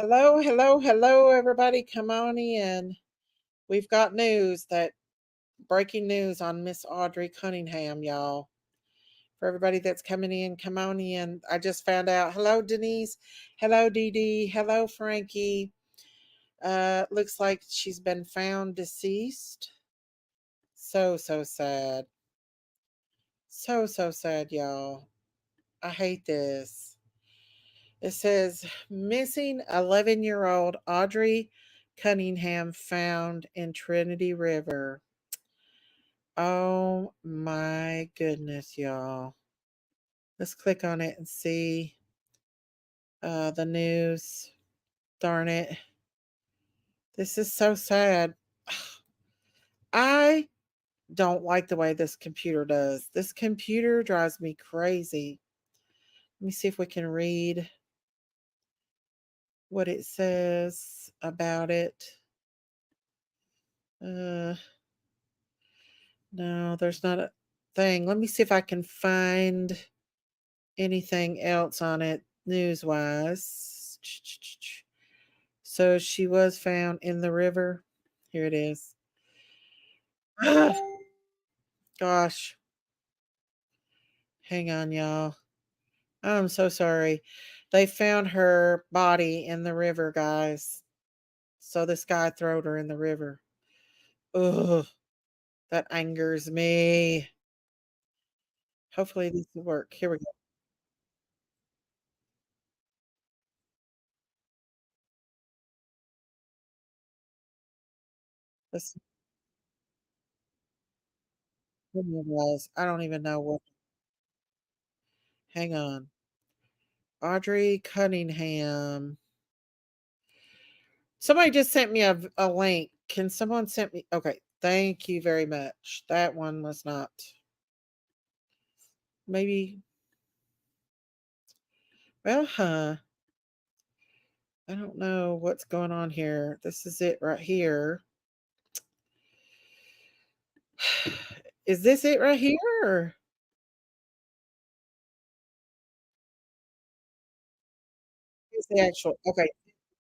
Hello, hello, hello, everybody. Come on in. We've got news that breaking news on Miss Audrii Cunningham, y'all. For everybody that's coming in, come on in. I just found out. Hello, Denise. Hello, Dee Dee. Hello, Frankie. Looks like she's been found deceased. So sad. So sad, y'all. I hate this. It says missing 11-year-old Audrii Cunningham found in Trinity River. Oh my goodness, y'all. Let's click on it and see the news. Darn it. This is so sad. I don't like the way this computer does. This computer drives me crazy. Let me see if we can read what it says about it. No, there's not a thing. Let me see if I can find anything else on it news wise. So she was found in the river. Here it is. Gosh. Hang on, y'all. I'm so sorry. They found her body in the river, guys. So this guy threw her in the river. Ugh. That angers me. Hopefully this will work. Here we go. Let's I don't even know what. Hang on. Audrii Cunningham. Somebody just sent me a link. Can someone send me? Okay. Thank you very much. That one was not. Maybe. Well, I don't know what's going on here. This is it right here. Is this it right here? Or is the actual? Okay.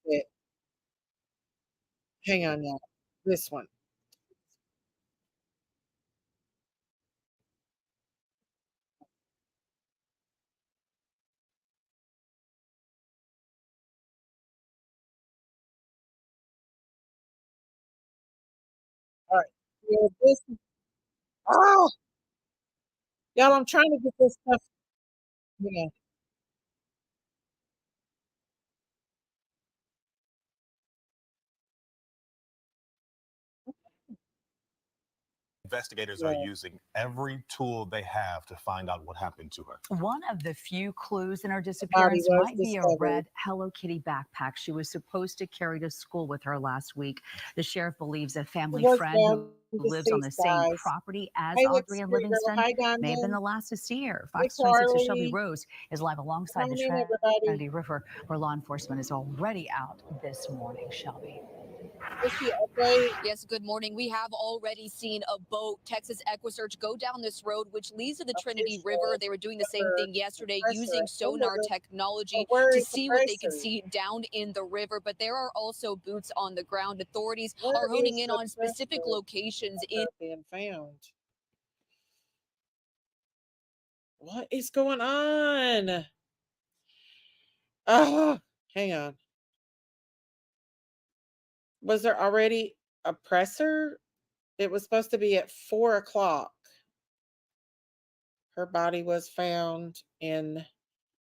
It. Hang on now. This one. All right. Yeah, this. Oh, y'all! I'm trying to get this stuff. Yeah. Investigators are Yeah. using every tool they have to find out what happened to her. One of the few clues in her The body disappearance was might be a discovered. red Hello Kitty backpack she was supposed to carry to school with her last week. The sheriff believes a It family was friend found who lives on the deceased, same guys. property as Hey, look, Audrey and Secret Girl. Livingston Hi, may have been Diamond. the last to see her. Hey, Fox 26's Shelby Carly. Rose is live Come alongside the on in, everybody. Trinity River, where law enforcement is already out this morning. Shelby. What's the update? Yes, good morning. We have already seen a boat, Texas EquiSearch, go down this road, which leads to the Trinity River. Official They were doing the same number thing yesterday compressor using at sonar Sunderland. technology But where to is the see what they could presser? see down in the river. But there are also boots on the ground. Authorities Where are honing is in the on specific presser locations of in her being found? What is going on? Ah, hang on. Was there already a presser? It was supposed to be at 4 o'clock. Her body was found in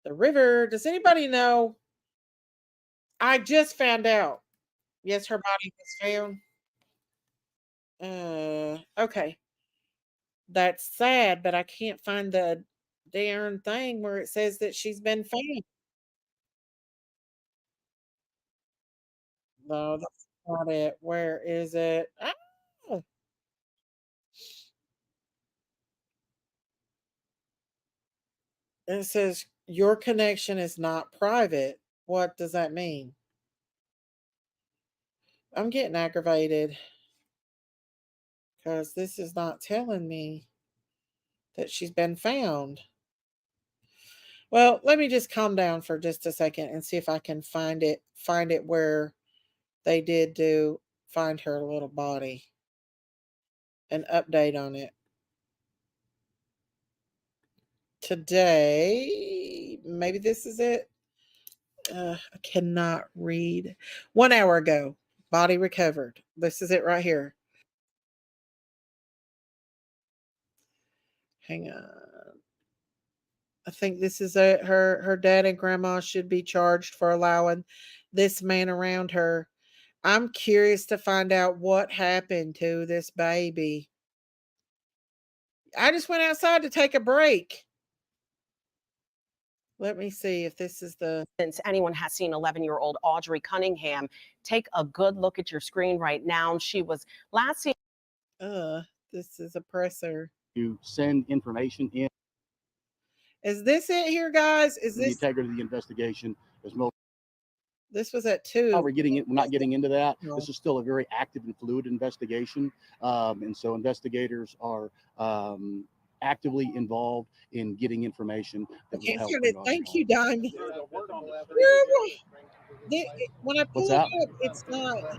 the river. Does anybody know? I just found out. Yes, her body was found. Okay. That's sad, but I can't find the darn thing where it says that she's been found. No, that's not it. Where is it? Ah! It says your connection is not private. What does that mean? I'm getting aggravated because this is not telling me that she's been found. Well, let me just calm down for just a second and see if I can find it where they did find her little body. An update on it. Today, maybe this is it. I cannot read. 1 hour ago, body recovered. This is it right here. Hang on. I think this is it. Her dad and grandma should be charged for allowing this man around her. I'm curious to find out what happened to this baby. I just went outside to take a break. Let me see if this is the. Since anyone has seen 11-year-old Audrii Cunningham, take a good look at your screen right now. She was last seen. This is a presser. To send information in. Is this it here, guys? Is The this integrity of the investigation is most. This was at 2. We're not getting into that. No. This is still a very active and fluid investigation, and so investigators are actively involved in getting information that will help. Thank you, Diamond. When I pull it up, it's not.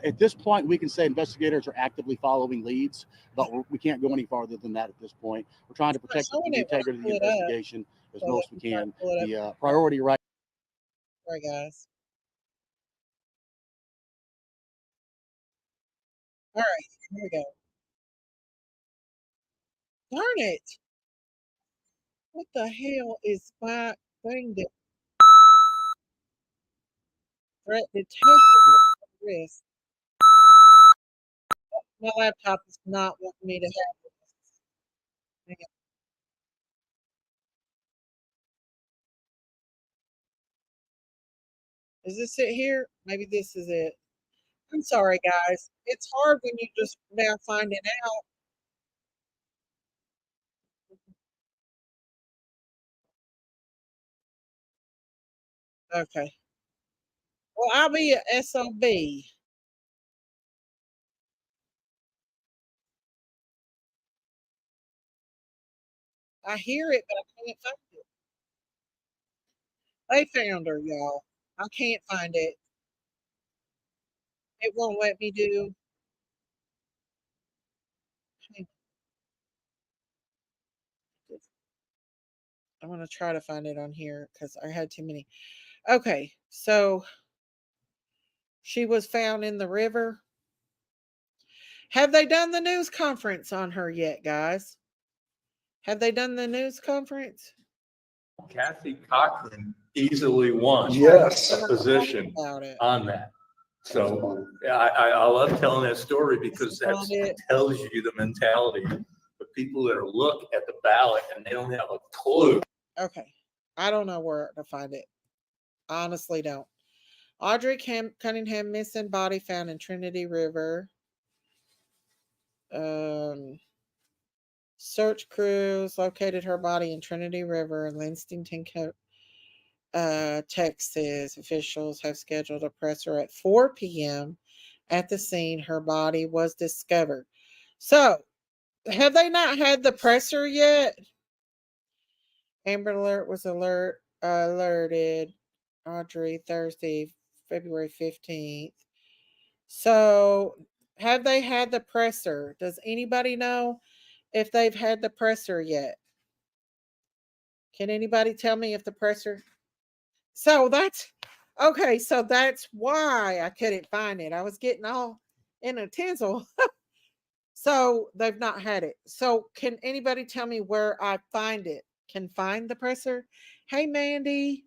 At this point, we can say investigators are actively following leads, but we can't go any farther than that at this point. We're trying to protect the integrity of the investigation as most we can. The priority right. Sorry, guys. All right, here we go. Darn it. What the hell is my thing that threat detection risk? My laptop is not wanting me to have this. Hang on. Is this it here? Maybe this is it. I'm sorry, guys. It's hard when you just now finding out. Okay. Well, I'll be a SOB. I hear it, but I can't find it. They found her, y'all. I can't find it. It won't let me do. I'm going to try to find it on here because I had too many. Okay, so she was found in the river. Have they done the news conference on her yet, guys? Have they done the news conference? Kathy Cochran easily won Yes. a position on that. So I love telling that story because that tells you the mentality of people that look at the ballot and they don't have a clue. Okay. I don't know where to find it. Honestly don't. Audrii Cunningham missing body found in Trinity River. Search crews located her body in Trinity River in Lexington, Texas. Officials have scheduled a presser at 4 p.m. At the scene. Her body was discovered. So, have they not had the presser yet? Amber Alert was alerted Audrii Thursday, February 15th. So, have they had the presser? Does anybody know if they've had the presser yet? Can anybody tell me if the presser? So that's okay. So that's why I couldn't find it. I was getting all in a tinsel. So they've not had it. So can anybody tell me where I find it? Can find the presser? Hey, Mandy.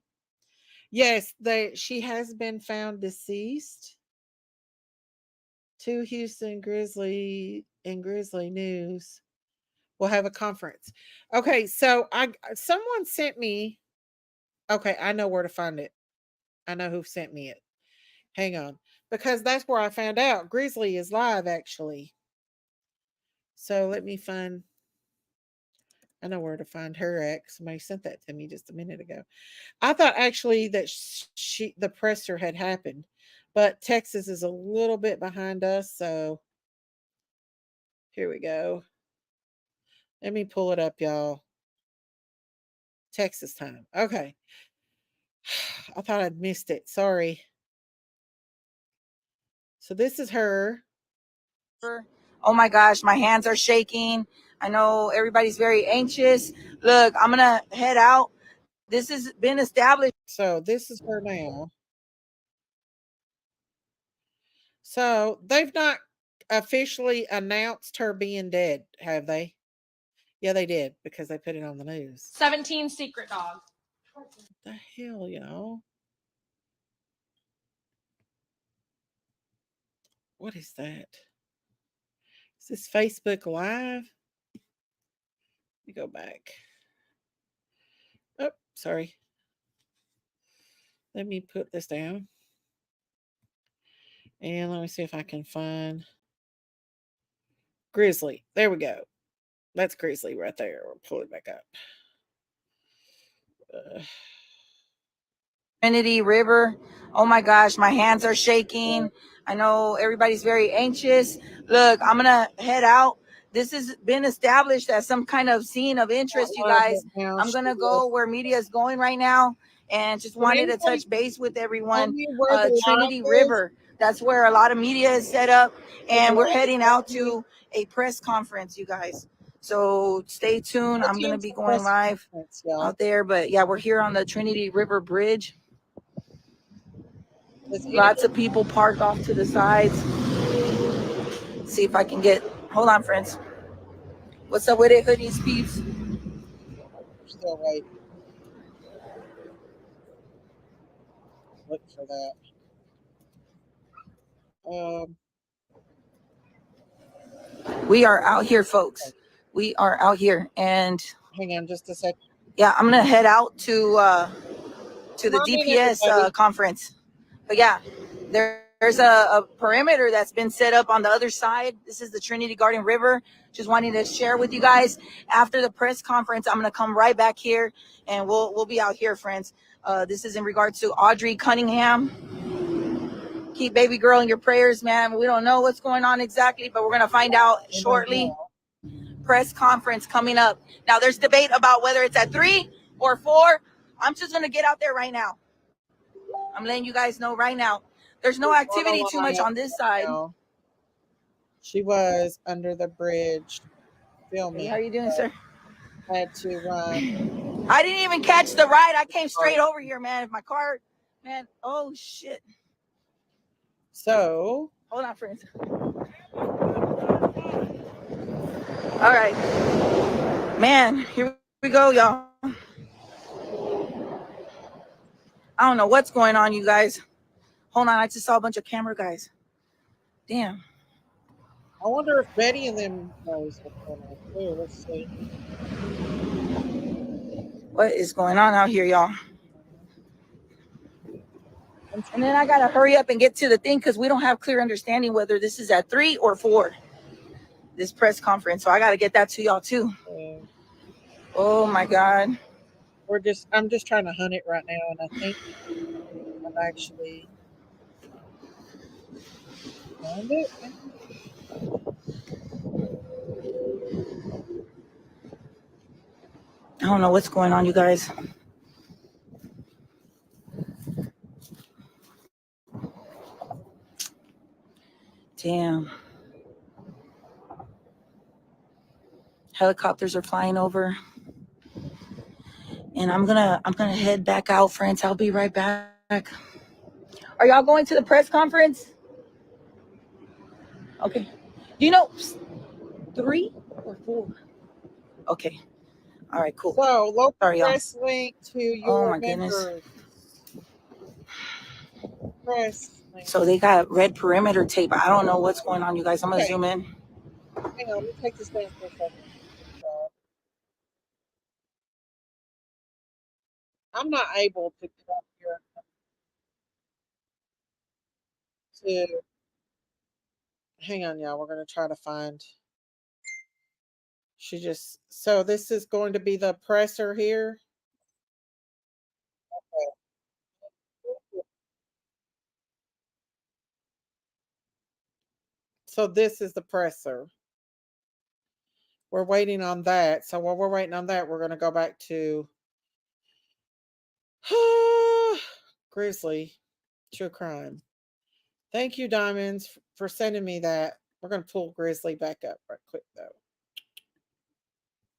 Yes, she has been found deceased. 2 Houston Grizzly News will have a conference. Okay, so someone sent me. Okay, I know where to find it. I know who sent me it. Hang on, because that's where I found out Grizzly is live actually. So let me find. I know where to find her at. Somebody sent that to me just a minute ago. I thought actually that the presser had happened, but Texas is a little bit behind us. So here we go. Let me pull it up, y'all. Texas time. Okay. I thought I'd missed it. Sorry. So this is her. Oh my gosh, my hands are shaking. I know everybody's very anxious. Look, I'm going to head out. This has been established. So this is her now. So they've not officially announced her being dead, have they? Yeah, they did because they put it on the news. 17 secret dogs. What the hell, y'all? What is that? Is this Facebook Live? Let me go back. Oh, sorry. Let me put this down. And let me see if I can find Grizzly. There we go. That's Grizzly right there. We'll pull it back up. Trinity River. Oh my gosh, my hands are shaking. I know everybody's very anxious. Look, I'm going to head out. This has been established as some kind of scene of interest, you guys. I'm going to go where media is going right now and just wanted to touch base with everyone. Trinity River. That's where a lot of media is set up, and we're heading out to a press conference, you guys. So stay tuned. I'm going to be going live out there. But yeah, we're here on the Trinity River Bridge. Lots of people parked off to the sides. See if I can get, hold on, friends. What's up with it, hoodies, peeps? Still waiting. Look for that. We are out here, folks. We are out here, and hang on just a second. Yeah, I'm gonna head out to the DPS conference. But yeah, there's a perimeter that's been set up on the other side. This is the Trinity Garden River. Just wanting to share with you guys. After the press conference, I'm gonna come right back here, and we'll be out here, friends. This is in regards to Audrii Cunningham. Keep baby girl in your prayers, man. We don't know what's going on exactly, but we're gonna find out shortly. Press conference coming up. Now there's debate about whether it's at 3 or 4. I'm just gonna get out there right now. I'm letting you guys know right now. There's no activity too much on this side. She was under the bridge filming. Hey, how are you doing, sir? I had to run. I didn't even catch the ride. I came straight over here, man. If my car, man, oh shit. So hold on, friends. All right, man. Here we go, y'all. I don't know what's going on, you guys. Hold on, I just saw a bunch of camera guys. Damn. I wonder if Betty and them knows what's going on. Here, let's see. What is going on out here, y'all? And then I gotta hurry up and get to the thing because we don't have clear understanding whether this is at 3 or 4. This press conference, so I gotta get that to y'all too. Yeah. Oh my God. I'm just trying to hunt it right now, and I think I've actually found it. I don't know what's going on, you guys. Damn. Helicopters are flying over. And I'm gonna head back out, friends. I'll be right back. Are y'all going to the press conference? Okay. Do you know 3 or 4? Okay. All right, cool. So local Sorry, press link to your goodness. Press link. So they got red perimeter tape. I don't know what's going on, you guys. I'm gonna zoom in. Hang on, let me take this down for a second. I'm not able to come here to hang on, y'all. We're gonna try to find. So this is going to be the presser here. Okay. So this is the presser. We're waiting on that. So while we're waiting on that, we're going to go back to Grizzly, true crime. Thank you, Diamonds, for sending me that. We're going to pull Grizzly back up right quick,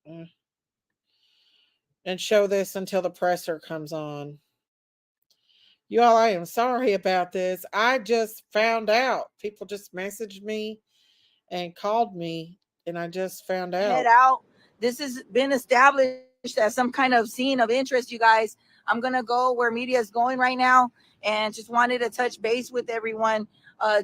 though. And show this until the presser comes on. You all, I am sorry about this. I just found out. People just messaged me and called me, and I just found out. Head out. This has been established as some kind of scene of interest, you guys. I'm going to go where media is going right now and just wanted to touch base with everyone.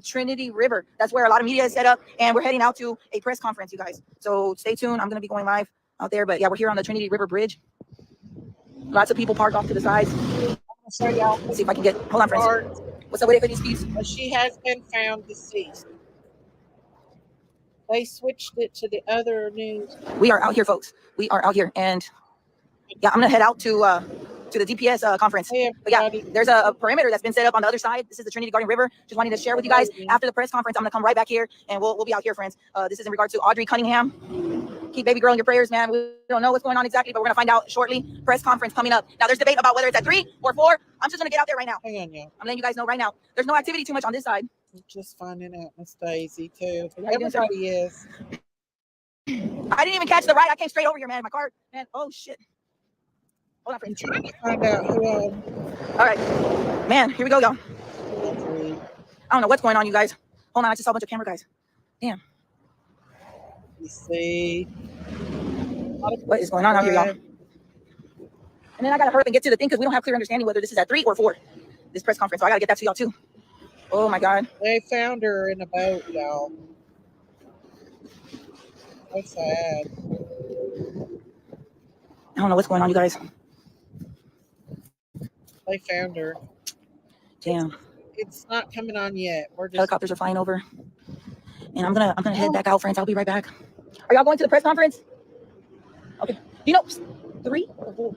Trinity River. That's where a lot of media is set up, and we're heading out to a press conference, you guys. So stay tuned. I'm going to be going live out there, but yeah, we're here on the Trinity River Bridge. Lots of people parked off to the sides. I'm going to show y'all. Let's see if I can get. Hold on, friends. What's up with it for these speeds? She has been found deceased. They switched it to the other news. We are out here, folks. We are out here, and yeah, I'm gonna head out to the DPS conference. But yeah, there's a perimeter that's been set up on the other side. This is the Trinity Garden River. Just wanting to share with you guys. After the press conference, I'm gonna come right back here, and we'll be out here, friends. This is in regard to Audrii Cunningham. Keep baby girl in your prayers, man. We don't know what's going on exactly, but we're gonna find out shortly. Press conference coming up. Now there's debate about whether it's at 3 or 4. I'm just gonna get out there right now. Hang on, yeah. I'm letting you guys know right now. There's no activity too much on this side. Just finding out, Miss Daisy, too. Everybody is. I didn't even catch the ride. I came straight over here, man. My car, man. Oh shit. Hold on, friends. I'm trying to find out who. All right, man. Here we go, y'all. I don't know what's going on, you guys. Hold on, I just saw a bunch of camera guys. Damn. You see. What is going on out here, y'all? And then I gotta hurry up and get to the thing because we don't have clear understanding whether this is at 3 or 4. This press conference, so I gotta get that to y'all too. Oh my God. They found her in a boat, y'all. So sad. I don't know what's going on, you guys. They found her. Damn. It's not coming on yet. We're just helicopters are flying over, and I'm gonna head back out, friends. I'll be right back. Are y'all going to the press conference? Okay. You know, 3 or 4.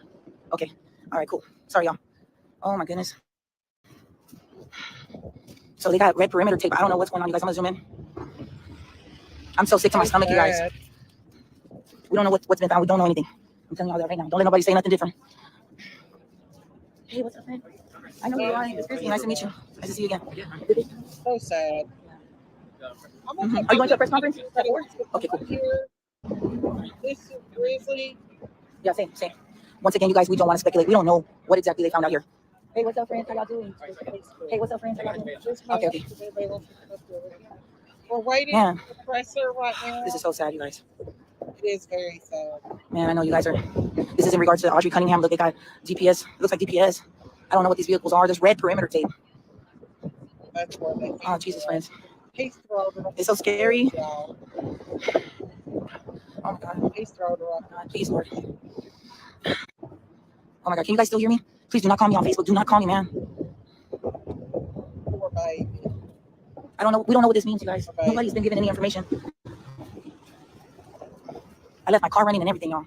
Okay. All right. Cool. Sorry, y'all. Oh my goodness. So they got red perimeter tape. I don't know what's going on, you guys. I'm gonna zoom in. I'm so sick to my stomach, you guys. We don't know what's been found. We don't know anything. I'm telling y'all that right now. Don't let nobody say nothing different. Hey, what's up, man? I know you are. It's Christy. Nice to meet you. Nice to see you again. so sad. Mm-hmm. Are you going to a press conference? Okay, cool. This is Grizzly. Yeah, same. Once again, you guys, we don't want to speculate. We don't know what exactly they found out here. Hey, what's up, friends? How y'all doing? Hey, what's up, friends? How y'all doing? Okay. We're waiting for the presser right now. This is so sad, you guys. It is very sad. Man, I know you guys are. This is in regards to Audrii Cunningham. Look, they got DPS. It looks like DPS. I don't know what these vehicles are. There's red perimeter tape. That's what they Oh, Jesus, friends. It's so scary. Oh, my God. Please, Lord. Oh, my God. Can you guys still hear me? Please do not call me on Facebook. Do not call me, man. Poor baby. I don't know. We don't know what this means, you guys. Nobody's been given any information. I left my car running and everything, y'all.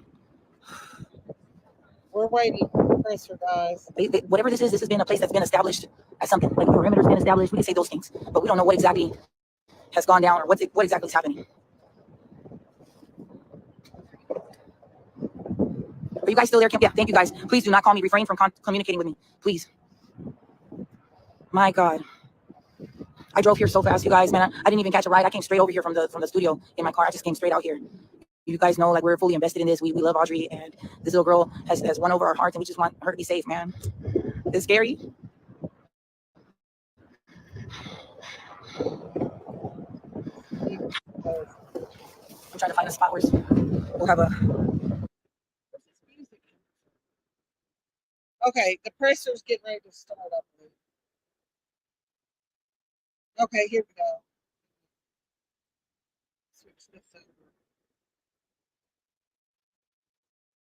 We're waiting for the presser, guys. Whatever this has been a place that's been established as something. Like the perimeter's been established. We can say those things. But we don't know what exactly has gone down or what exactly is happening. Are you guys still there? Yeah, thank you, guys. Please do not call me. Refrain from communicating with me. Please. My God. I drove here so fast, you guys, man. I didn't even catch a ride. I came straight over here from the studio in my car. I just came straight out here. You guys know, like, we're fully invested in this. We love Audrii, and this little girl has won over our hearts, and we just want her to be safe, man. It's scary. I'm trying to find a spot where we'll have a... Okay, the presser's getting ready to start up. Okay, here we go. Switch this over.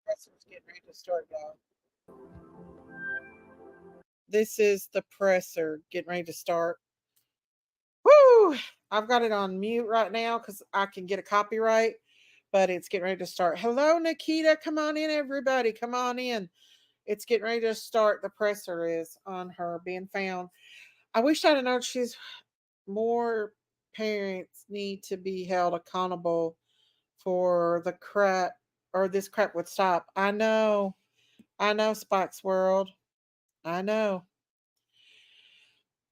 Presser's getting ready to start, y'all. This is the presser getting ready to start. Woo! I've got it on mute right now because I can get a copyright, but it's getting ready to start. Hello, Nikita. Come on in, everybody. Come on in. It's getting ready to start. The presser is on her being found. I wish I'd have known more parents need to be held accountable for the crap, or this crap would stop. I know, Spike's World. I know.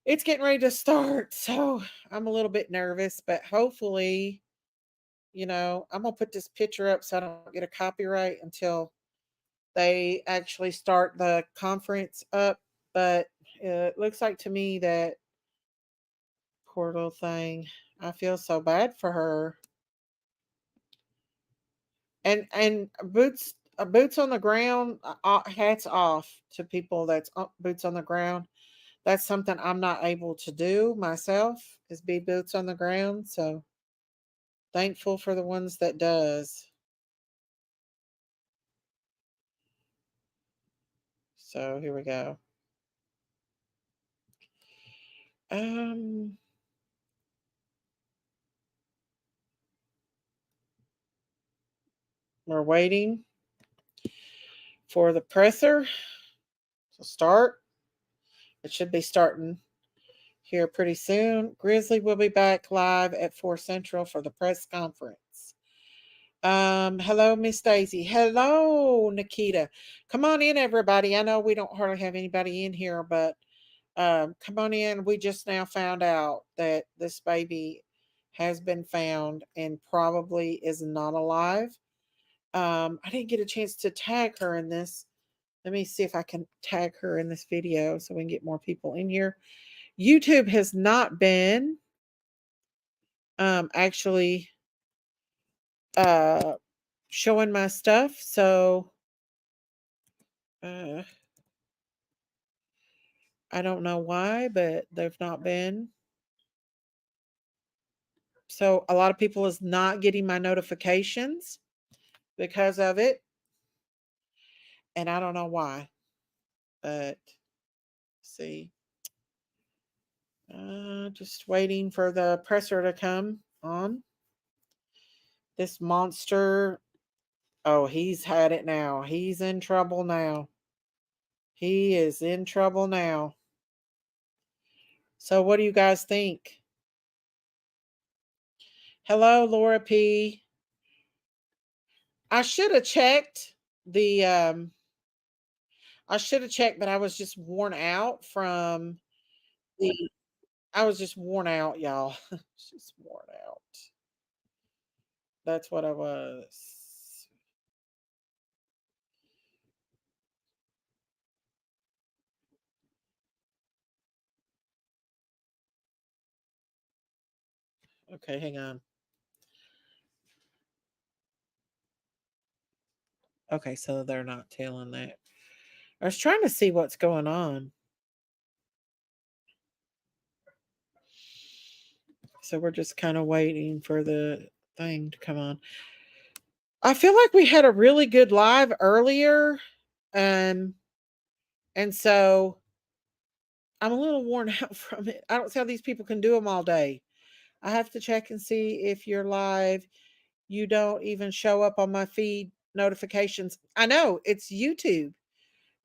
It's getting ready to start, so I'm a little bit nervous, but hopefully, I'm going to put this picture up so I don't get a copyright until they actually start the conference up. But it looks like to me that poor little thing, I feel so bad for her. And boots on the ground, hats off to people that's boots on the ground. That's something I'm not able to do myself, is be boots on the ground. So thankful for the ones that does. So here we go. Um we're waiting for the presser to start. It should be starting here pretty soon. Grizzly will be back live at 4 Central for the press conference. Hello, Miss Daisy. Hello, Nikita. Come on in, everybody. I know we don't hardly have anybody in here, but come on in. We just now found out that this baby has been found and probably is not alive. I didn't get a chance to tag her in this. Let me see if I can tag her in this video so we can get more people in here. YouTube has not been actually showing my stuff, so I don't know why, but they've not been. So a lot of people is not getting my notifications because of it. And I don't know why. But see. Just waiting for the presser to come on. This monster. Oh, he's had it now. He's in trouble now. He is in trouble now. So what do you guys think? Hello, Laura P. I should have checked the I should have checked, but I was just worn out from the I was just worn out, y'all. Just worn out. That's what I was. Okay, hang on. Okay, so they're not telling that. I was trying to see what's going on. So we're just kind of waiting for the thing to come on. I feel like we had a really good live earlier. And so I'm a little worn out from it. I don't see how these people can do them all day. I have to check and see if you're live. You don't even show up on my feed notifications. I know it's YouTube.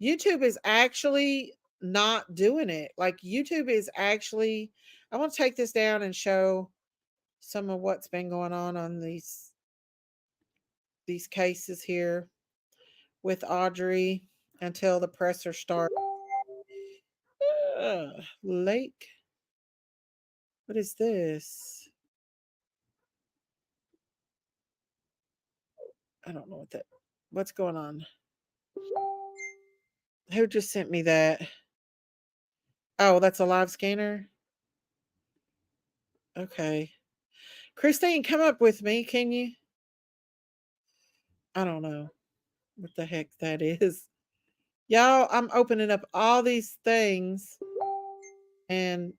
YouTube is actually not doing it. Like YouTube is actually, I want to take this down and show some of what's been going on these cases here with Audrii until the presser starts. Lake. What is this? I don't know what's going on. Who just sent me that? Oh, that's a live scanner? Okay. Christine, come up with me, can you? I don't know what the heck that is. Y'all, I'm opening up all these things and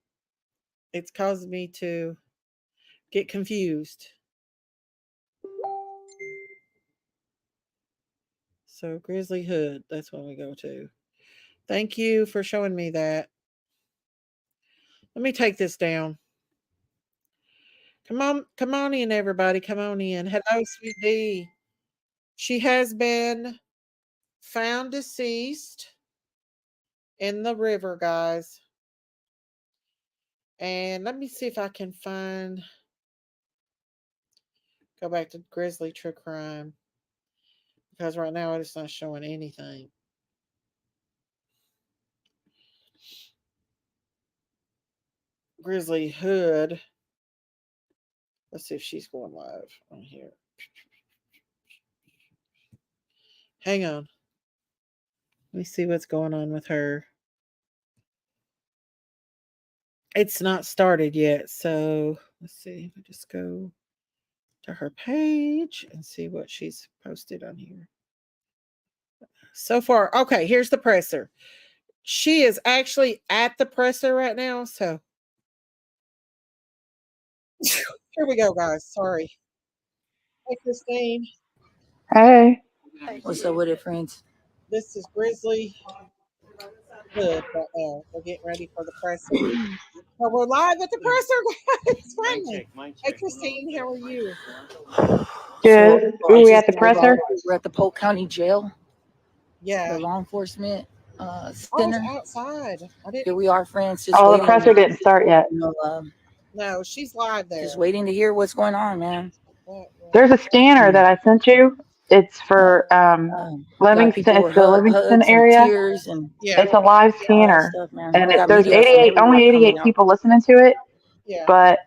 it's caused me to get confused. So Grizzly Hood, that's what we go to. Thank you for showing me that. Let me take this down. Come on in, everybody. Come on in. Hello, Sweet D. She has been found deceased in the river, guys. And let me see if I can go back to Grizzly True Crime. Because right now it's not showing anything. Grizzly Hood. Let's see if she's going live on here. Hang on. Let me see what's going on with her. It's not started yet, so let's see. I'll just go to her page and see what she's posted on here. So far, okay, here's the presser. She is actually at the presser right now, so here we go, guys. Sorry. Hey, Christine. Hey. What's up with it, friends? This is Grizzly Hood right now. We're getting ready for the presser. So we're live at the presser, guys. Finally. Hey, Christine, how are you? Good. So, Are we at the presser? We're at the Polk County Jail. Yeah. The law enforcement Oh, center. it's outside. Here we are, friends. Just Oh, waiting. the presser didn't start yet. No, she's live there. Just waiting to hear what's going on, man. There's a scanner that I sent you. It's for Livingston. It's the Livingston area. It's a live scanner, stuff, man. and We got there's media from 88, only everywhere 88 coming people listening to it. Yeah. But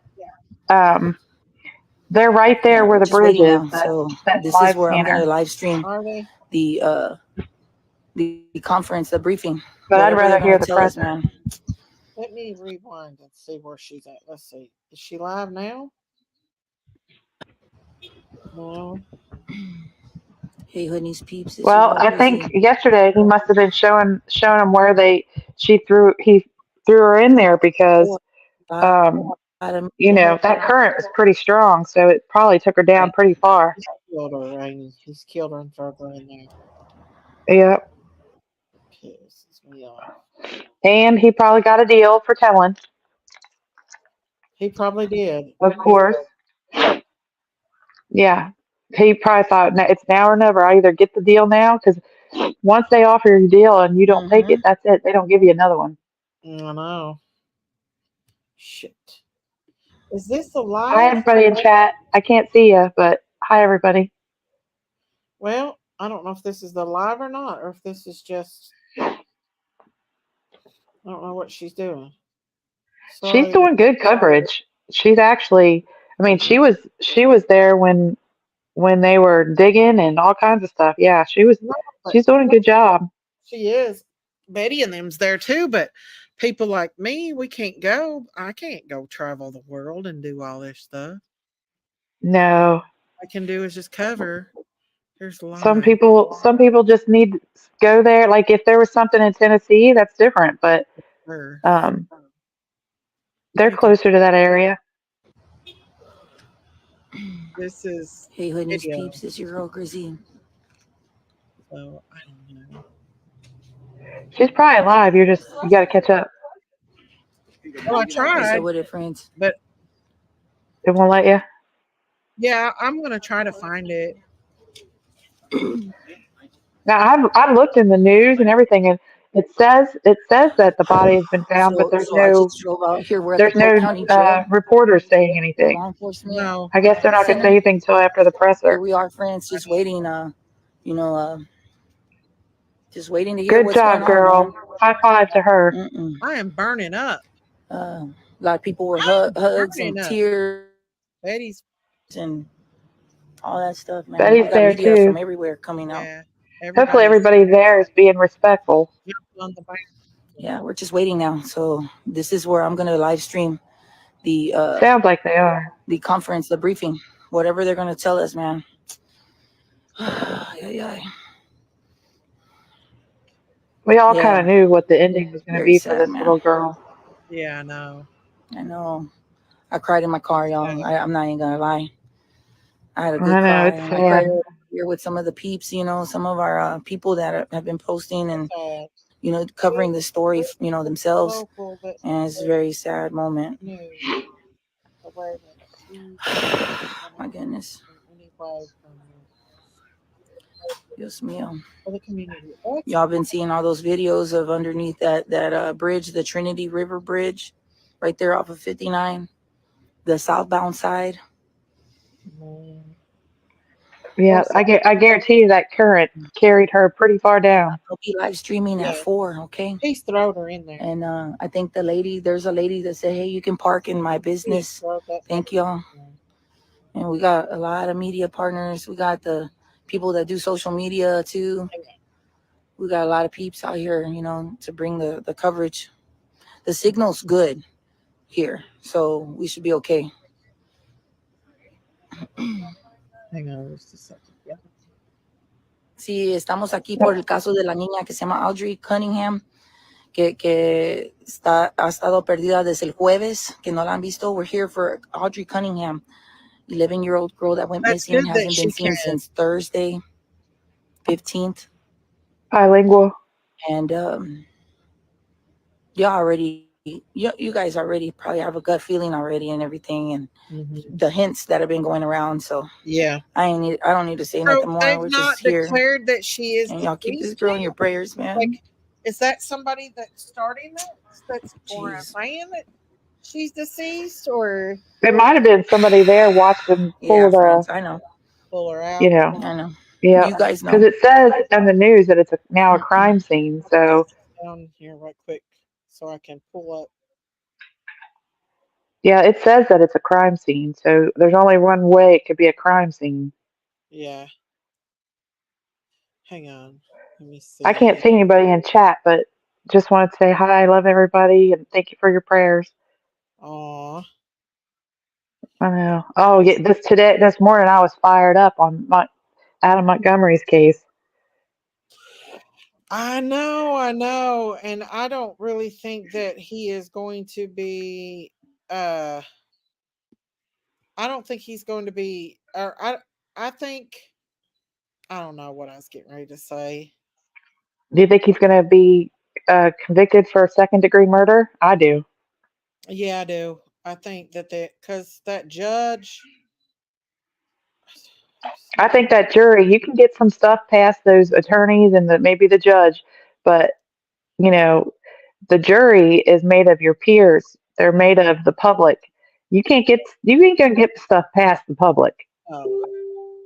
they're right there where the just bridge waiting is. now. So That's this live is where I'm scanner. going to live stream Are they? the conference, the briefing. But I'd Whatever rather they're hear gonna the tell us, presser. man. Let me rewind and see where she's at. Let's see. Is she live now? No. Hey, Hoodie's peeps. Well, I think yesterday he must have been showing them where he threw her in there because you know that current was pretty strong, so it probably took her down pretty far. He's killed her, Rainy. He's killed her and thrown her in there. Yep. Pisses me off. And he probably got a deal for telling. He probably did. Of course. Yeah. He probably thought it's now or never. I either get the deal now, because once they offer you a deal and you don't take it, that's it. They don't give you another one. I know. Shit. Is this the live? Hi, everybody in chat. I can't see you, but hi, everybody. Well, I don't know if this is the live or not, or if this is just. I don't know what she's doing. Sorry. She's doing good coverage. She's actually, I mean, she was there when they were digging and all kinds of stuff. Yeah, she's doing a good job. She is. Betty and them's there too, but people like me, we can't go. I can't go travel the world and do all this stuff. No. All I can do is just cover. Here's live. Some people just need to go there. Like if there was something in Tennessee, that's different, but they're closer to that area. This is Hey, Hoodie's peeps. This is your girl Grizzy. So I don't know. She's probably live. You got to catch up. Well, I tried. So with it, friends. But it won't let you. Yeah, I'm gonna try to find it. Now I've looked in the news and everything, and it says that the body has been found, but there's no reporters saying anything. No, I guess they're not gonna say anything until after the presser. Here we are, friends, just waiting. Just waiting to hear what's going on. Good job, girl. High five to her. I am burning up. A lot of people were hugs and tears. Betty's and all that stuff, man. Betty's there too. From everywhere coming out. Hopefully everybody there is being respectful. Yeah, we're just waiting now. So this is where I'm gonna live stream the sounds like they are. The conference, the briefing, whatever they're gonna tell us, man. We all kind of knew what the ending was going to be for this little girl. Yeah, I know. I cried in my car, y'all. I'm not even gonna lie. I had a good cry. It's sad. I cried here with some of the peeps, some of our people that have been posting and covering the story, themselves. And it's a very sad moment. My goodness. Dios mío. Y'all been seeing all those videos of underneath that bridge, the Trinity River Bridge, right there off of 59, the southbound side. Yeah, I guarantee you that current carried her pretty far down. I'll be live streaming at 4. Okay. He's thrown her in there. And I think there's a lady that said, "Hey, you can park in my business." Thank y'all. And we got a lot of media partners. We got the people that do social media too. We got a lot of peeps out here, to bring the coverage. The signal's good here, so we should be okay. Hang on just a second. Yeah. Sí, estamos aquí por el caso de la niña que se llama Audrii Cunningham, que ha estado perdida desde el jueves, que no la han visto. We're here for Audrii Cunningham, 11-year-old girl that went That's missing, good that hasn't she been seen can. since Thursday, 15th. Bilingual. And you guys already probably have a gut feeling already and everything, and the hints that have been going around. So Yeah, I don't need to say nothing more. they've We're not just here, declared that she is and y'all keep this deceased girl in yet? your prayers, man. Like, is that somebody that's starting this? That's Jeez. saying that she's deceased, or It might have been somebody there watching Yeah, friends, I know. pull her out? you know, I know. yeah, You guys because know. it says on the news that it's now a crime scene. So Down here right quick so I can pull up. yeah, it says that it's a crime scene. So there's only one way it could be a crime scene. Yeah. Hang on. Let me see. I can't see anybody in chat, but just wanted to say hi. I love everybody and thank you for your prayers. Aw. I know. Oh, yeah, this morning I was fired up on Adam Montgomery's case. I know. And I don't really think that he is going to be I don't think he's going to be or I think I don't know what I was getting ready to say. Do you think he's going to be convicted for second-degree murder? I do. Yeah, I do. I think that because that judge. I think that jury, you can get some stuff past those attorneys and maybe the judge, but you know, the jury is made of your peers. They're made of the public. You ain't gonna get stuff past the public. Oh,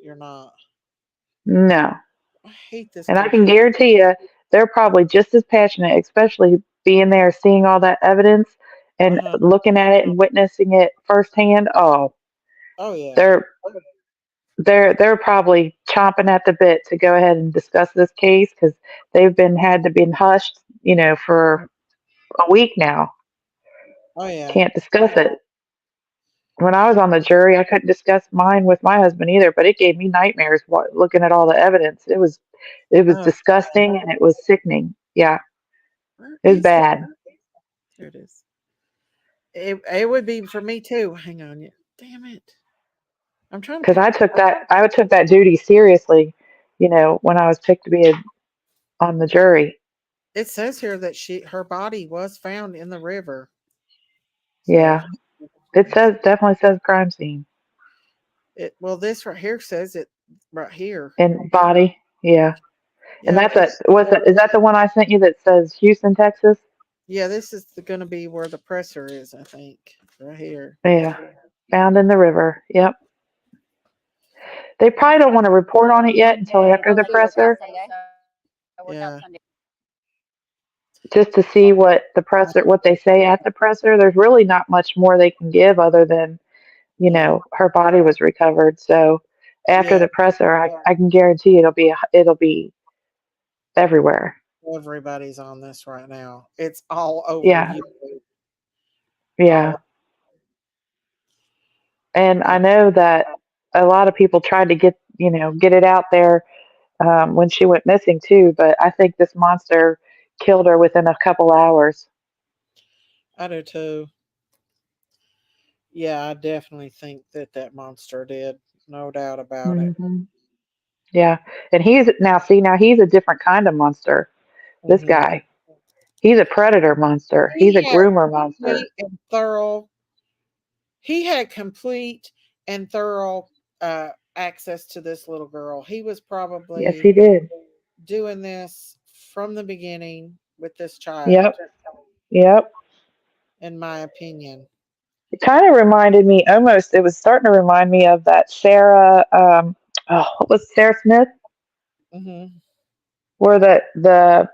you're not. No. I hate this. And I can guarantee you, they're probably just as passionate, especially being there, seeing all that evidence and looking at it and witnessing it firsthand. Oh, yeah. they're probably chomping at the bit to go ahead and discuss this case because they've had to be hushed, for a week now. Oh yeah. Can't discuss it. When I was on the jury, I couldn't discuss mine with my husband either, but it gave me nightmares looking at all the evidence. It was disgusting and it was sickening. Yeah, it was bad. There it is. It would be for me too. Hang on, damn it! I'm trying to. Because I took that duty seriously, when I was picked to be on the jury. It says here that her body was found in the river. So. Yeah, it definitely says crime scene. This right here says it right here. And body, yeah. And is that the one I sent you that says Houston, Texas? Yeah, this is going to be where the presser is, I think, right here. Yeah, found in the river. Yep. They probably don't want to report on it yet until after the presser. Yeah. Just to see what they say at the presser. There's really not much more they can give other than, her body was recovered. So after the presser, I can guarantee it'll be everywhere. Everybody's on this right now. It's all over. Yeah. YouTube. Yeah. And I know that a lot of people tried to get it out there when she went missing too, but I think this monster killed her within a couple hours. I do too. Yeah, I definitely think that monster did. No doubt about it. Yeah. And he's a different kind of monster. This guy. He's a predator monster. He's a groomer monster. And thorough. He had complete and thorough access to this little girl. He was probably Yes, he did. Doing this from the beginning with this child. Yep. In my opinion. It kind of reminded me it was starting to remind me of that Sarah, oh, what was Sarah Smith, Hmm. where the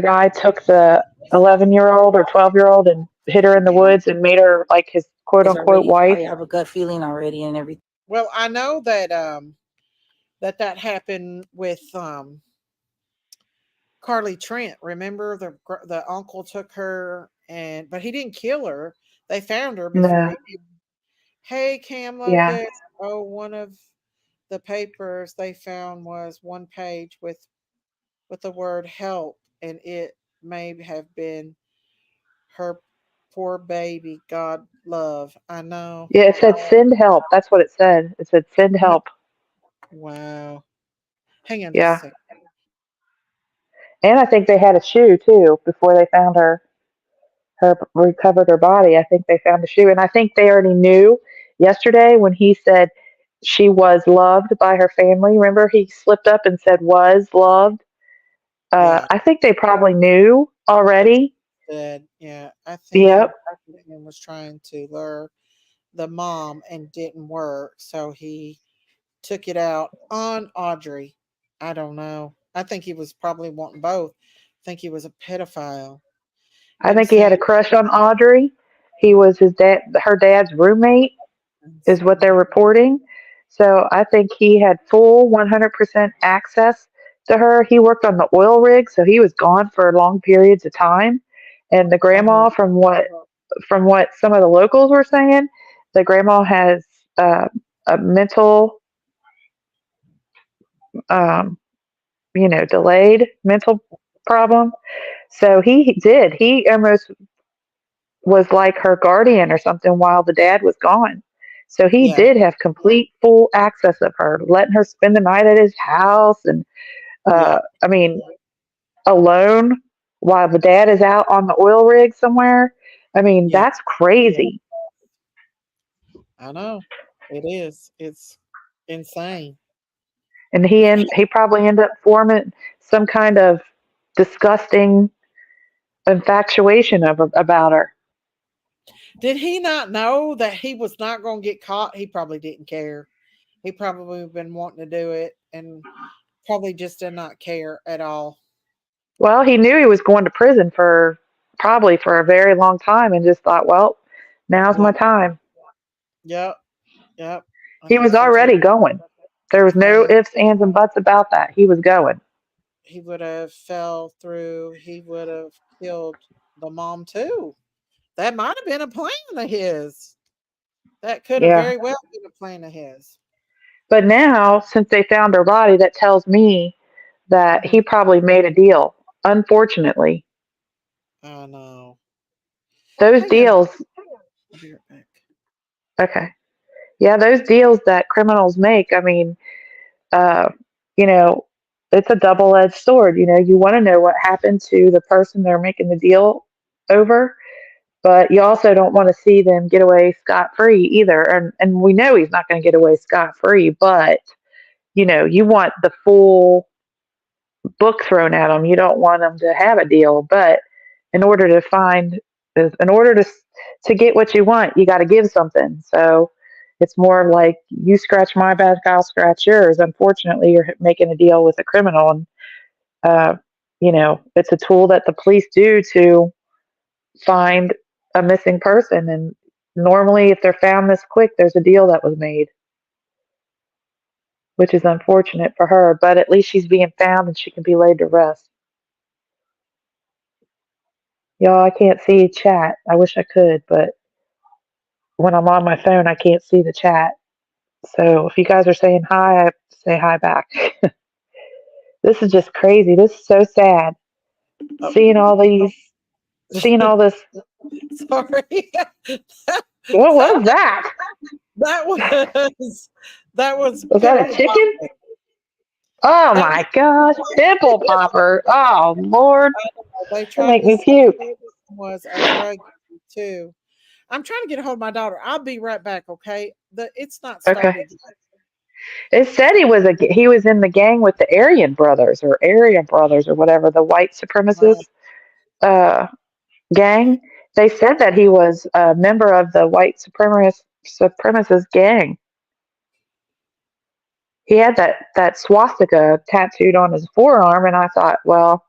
guy took the 11-year-old or 12-year-old and hit her in the woods and made her like his quote It's unquote already, I wife. have a gut feeling already and everything. Well, I know that that happened with Carly Trent. Remember the uncle took her, and but he didn't kill her. They found her before No, he did. Hey, Camlo, yeah, guess, oh, one of the papers they found was one page with the word help, and it may have been her poor baby. God love. I know. yeah. It said send help. That's what it said. It said send No. help. Wow. Hang on just a Yeah, second. and I think they had a shoe too before they found her recovered her body. I think they found the shoe, and I think they already knew yesterday when he said she was loved by her family. Remember, he slipped up and said was loved. Yeah. I think they probably knew That's already. good. Yeah. I think he Yep, was trying to lure the mom and didn't work. So he took it out on Audrey. I don't know. I think he was probably wanting both. I think he was a pedophile. I think he had Insane. a crush on Audrey. He was her dad's roommate, is what they're reporting. So I think he had full 100% access to her. He worked on the oil rig, so he was gone for long periods of time. And the Uh-huh. grandma, from what some of the locals were saying, the grandma has uh, a mental, um, delayed mental problem. So he almost was like her guardian or something while the dad was gone. So he Yeah. did have complete full access of her, letting her spend the night at his house and Yeah. I mean alone while the dad is out on the oil rig somewhere. I mean, Yeah. that's crazy. I know. It is. It's insane. And he probably ended up forming some kind of disgusting infatuation about her. Did he not know that he was not going to get caught? He probably didn't care. He probably been wanting to do it and probably just did not care at all. Well, he knew he was going to prison for probably for a very long time and just thought, well, now's my Yep. time. Yep. Yep. I He think was he just already going. There was no uh ifs, ands, and buts about that. He was going. he would have fell through. He would have killed the mom too. That might have been a plan of his. That could have Yeah. very well been a plan of his. But now, since they found her body, that tells me that Hmm. he probably made a deal. Unfortunately, I know. those Hang on. deals, I'll be right back. okay. Yeah, those deals that criminals make, I mean, uh, you know, it's a double edged sword. You want to know what happened to the person they're making the deal over, but you also don't want to see them get away scot free either. And we know he's not going to get away scot free, but you want the full book thrown at him. You don't want them to have a deal, but in order to find, in order to get what you want, you got to give something. So it's more like you scratch my back, I'll scratch yours. Unfortunately, you're making a deal with a criminal, and it's a tool that the police do to find a missing person. And normally, if they're found this quick, there's a deal that was made, which is unfortunate for her. But at least she's being found and she can be laid to rest. Y'all, I can't see chat. I wish I could, but when I'm on my phone, I can't see the chat. So if you guys are saying hi, I say hi back. This is just crazy. This is so sad. Oh, Seeing all these, seeing all this. sorry. What that was that? that was that was Was that a pimple chicken? popper. Oh That was my gosh, pimple popper. Oh Lord, they that tried make to me say puke. it was a drug use, too. I'm trying to get a hold of my daughter. I'll be right back, okay? It's not Okay. started It said he was in the gang with the Aryan brothers or whatever, the white yet. supremacist uh gang. They said that he was a member of the white supremacist gang. he had that swastika tattooed on his forearm, and I thought, well,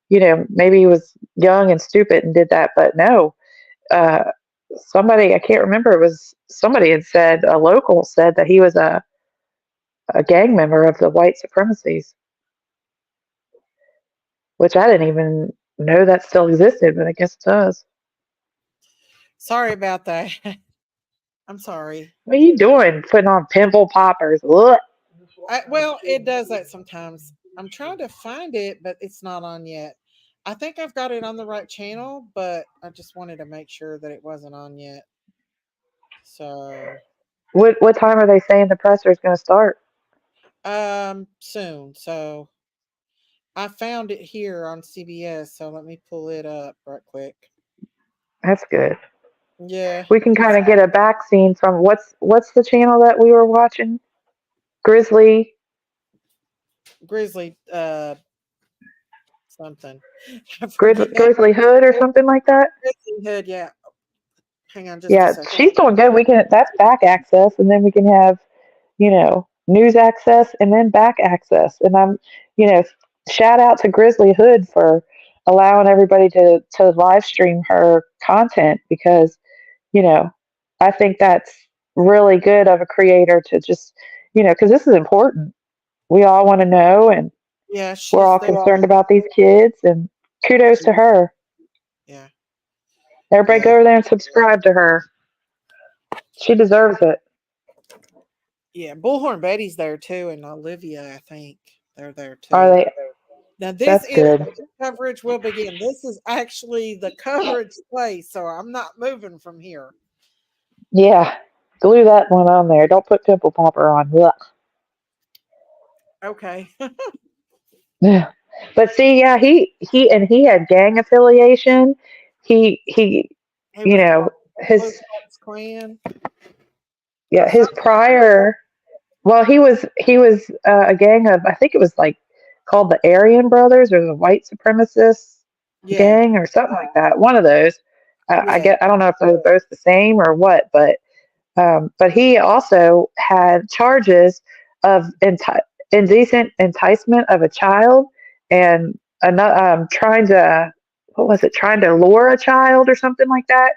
maybe he was young and stupid and did that, but no. Uh, Somebody, I can't remember, it was somebody had said, a local said that he was a gang member of the white supremacies, which I didn't even know that still existed, but I guess it does. Sorry about that. I'm sorry. What are you doing? Putting on pimple poppers? Ugh. Well, it does that sometimes. I'm trying to find it, but it's not on yet. I think I've got it on the right channel, but I just wanted to make sure that it wasn't on yet. So, What time are they saying the presser is going to start? soon. So I found it here on CBS. So let me pull it up right quick. That's good. Yeah, We can kind of get a back scene from what's the channel that we were watching? Grizzly. Grizzly, something. I forget. Grizzly Hood or something like that. Grizzly Hood. Yeah. Hang on just a Yeah, second. she's doing good. That's back access, and then we can have, news access and then back access. And you know, shout out to Grizzly Hood for allowing everybody to live stream her content because, you know, I think that's really good of a creator to just, because this is important. We all want to know, and Yeah, we're she's all there. concerned about these kids, and kudos to her. Yeah. Everybody Yeah. go over there and subscribe to her. She deserves it. Yeah. Bullhorn Betty's there too, and Olivia, I think they're there Are too. they? Now this That's is good. where the coverage will begin. This is actually the coverage place, so I'm not moving from here. Yeah. Glue that one on there. Don't put pimple popper on. Ugh. Okay. Yeah. But see, yeah, he had gang affiliation. He He you was know, part of the Ku his Klux Klan or yeah, his something. prior well, he was a gang of, I think it was like called the Aryan Brothers or the white supremacist Yeah. gang or something like that. One of those. Yeah. I don't know if they're both the same or what, but he also had charges of indecent enticement of a child and trying to, what was it, trying to lure a child or something like that.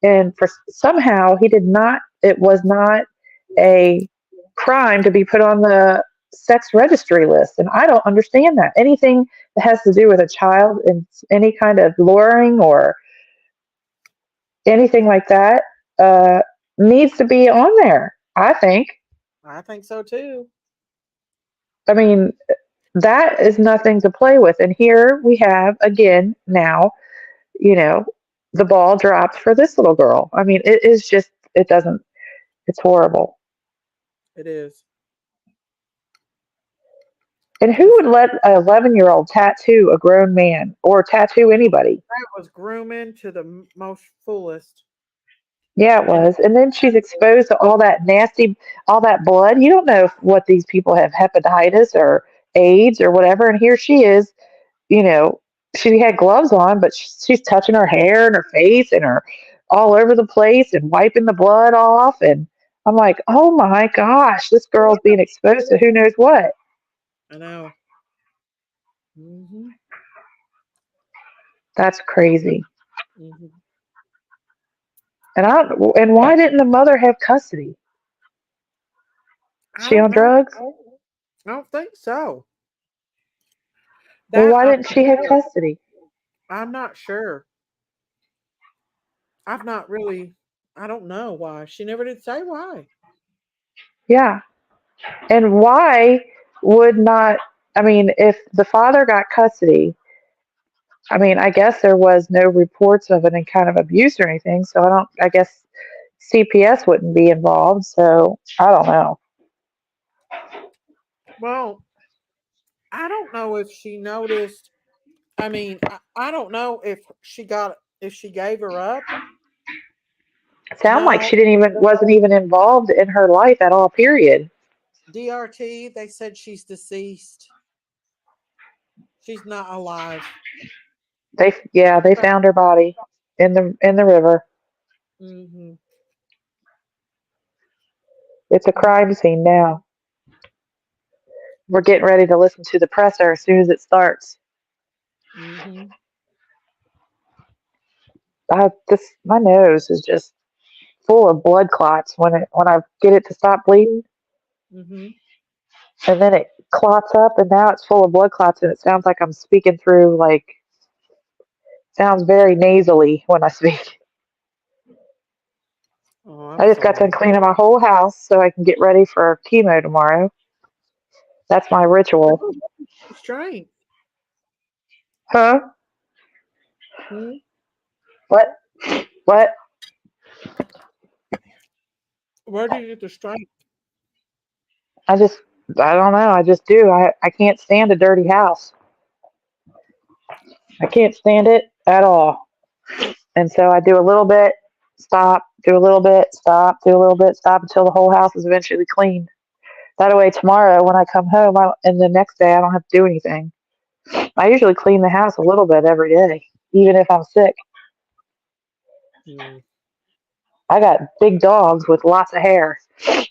And for somehow he did not, it was not a crime to be put on the sex registry list. And I don't understand that. Anything that has to do with a child and any kind of luring or anything like that uh, needs to be on there, I think. I think so too. I mean, that is nothing to play with. And here we have, again, now, you know, the ball dropped for this little girl. I mean, it is just, it doesn't, it's horrible. It is. And who would let an 11-year-old tattoo a grown man or tattoo anybody? That was grooming to the most fullest. Yeah, it And was. And then she's exposed to all that nasty, all that blood. You don't know what these people have hepatitis or AIDS or whatever. And here she is, you know, she had gloves on, but she's touching her hair and her face and her all over the place and wiping the blood off. And I'm like, oh my gosh, this girl's being exposed to who knows what. I know. Hmm. That's crazy. Hmm. And why didn't the mother have custody? I She don't on know. drugs? I don't think so. Well, That why didn't she have custody? I'm not sure. I've not really. I don't know why. She never did say why. Yeah. And why would not, I mean, if the father got custody, I mean, I guess there was no reports of any kind of abuse or anything. So I guess CPS wouldn't be involved. So I don't know. Well, I don't know if she noticed. I mean, I don't know if she gave her up. Sound like No, she wasn't even involved in her life at all, period. DRT. They said she's deceased. She's not alive. They found her body in the river. Hmm. It's a crime scene now. we're getting ready to listen to the presser as soon as it starts. Mm-hmm. My nose is just full of blood clots when I get it to stop bleeding, Mm-hmm. and then it clots up, and now it's full of blood clots, and it sounds like I'm speaking through sounds very nasally when I speak. Oh, I I'm just got done sorry. cleaning my whole house so I can get ready for chemo tomorrow. That's my ritual. Oh, strength. Huh? Hmm? What? What? Where do you get the strength? I just, I don't know. I just do. I can't stand a dirty house. I can't stand it at all. And so I do a little bit, stop, do a little bit, stop, do a little bit, stop until the whole house is eventually clean. That way, tomorrow when I come home, and the next day I don't have to do anything. I usually clean the house a little bit every day, even if I'm sick. Mm. I got big dogs with lots of hair. Oh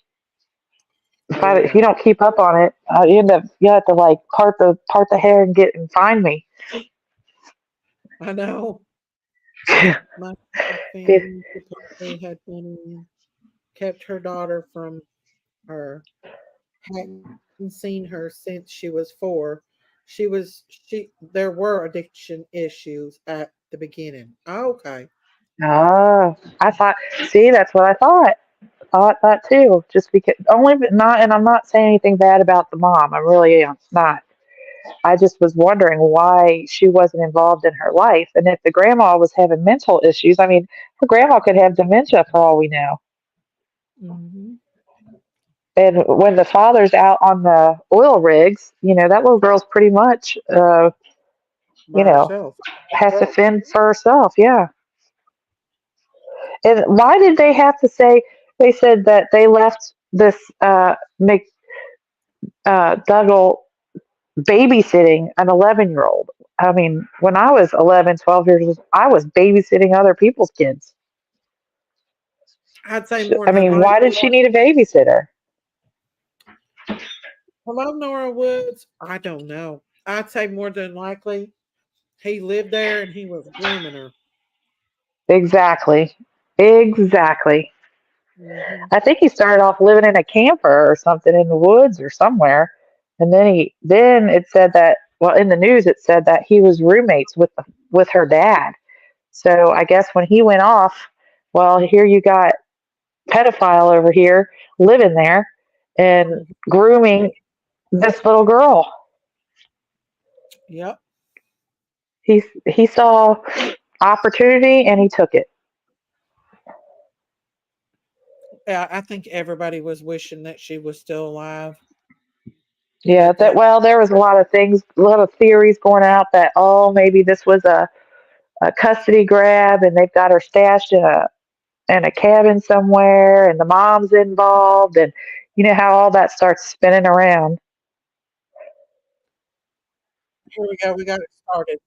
If yeah, you don't keep up on it, you have to like part the hair and find me. I know. My If- family supposedly had been kept her daughter from her. Hadn't seen her since she was 4. She there were addiction issues at the beginning. Oh, okay. I thought. See, that's what I thought. Thought that too. Just because only, but not, and I'm not saying anything bad about the mom. I really am not. I just was wondering why she wasn't involved in her life, and if the grandma was having mental issues. I mean, her grandma could have dementia for all we know. Hmm. And when the father's out on the oil rigs, that little girl's pretty much, you By know, herself. has to fend for herself. Yeah. And why did they have to say? They said that they left this McDougall babysitting an 11-year-old. I mean, when I was 11, 12 years old, I was babysitting other people's kids. I'd say more I than mean, why did likely. she need a babysitter? Hello, Nora Woods. I don't know. I'd say more than likely he lived there and he was grooming her. Exactly. Exactly. Hmm. I think he started off living in a camper or something in the woods or somewhere. And then it said that, well, in the news it said that he was roommates with her dad. So I guess when he went off, well, here you got pedophile over here living there and grooming this little girl. Yep. He saw opportunity and he took it. Yeah, I think everybody was wishing that she was still alive. Yeah, At that. there was a lot of things, a lot of theories going out that, oh, maybe this was a custody grab and they've got her stashed in a cabin somewhere and the mom's involved, and you know how all that starts spinning around. Here we go. We got it started.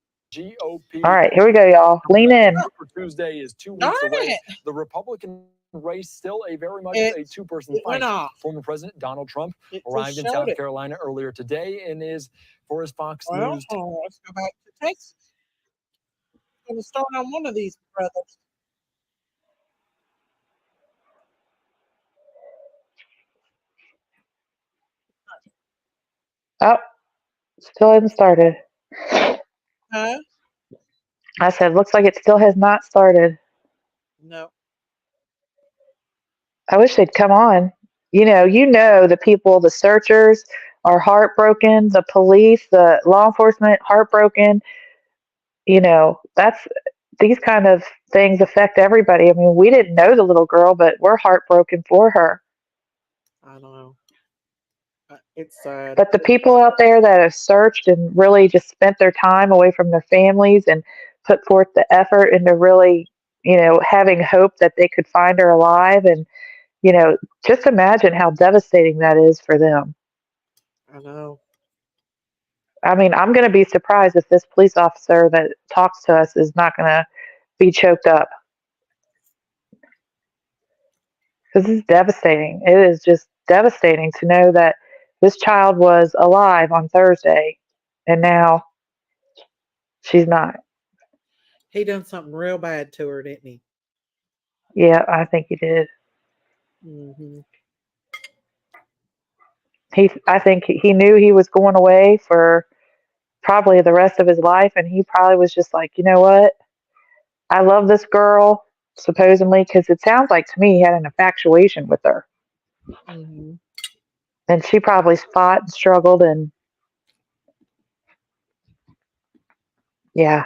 All GOP right, here we go, y'all. Lean in. Super Tuesday is 2 weeks Darn away. it! The Republican race still very much a two-person It went fight. off. Former President Donald Trump It arrived just in showed South it. Carolina earlier today and is for his Fox Well, News. let's go back to Texas. I'm going to start on one of these brothers. Oh, still hasn't started. Huh? I said, looks like it still has not started. No. I wish they'd come on. The people, the searchers are heartbroken, the police, the law enforcement, heartbroken. That's these kind of things affect everybody. I mean, we didn't know the little girl, but we're heartbroken for her. I don't know. It's sad. But the people out there that have searched and really just spent their time away from their families and put forth the effort into really, having hope that they could find her alive. And, just imagine how devastating that is for them. I know. I mean, I'm going to be surprised if this police officer that talks to us is not going to be choked up. Because it's devastating. It is just devastating to know that This child was alive on Thursday, and now she's not. He done something real bad to her, didn't he? Yeah, I think he did. Hmm. I think he knew he was going away for probably the rest of his life, and he probably was just like, you know what? I love this girl, supposedly, because it sounds like to me he had an infatuation with her. Hmm. And she probably fought and struggled, and yeah,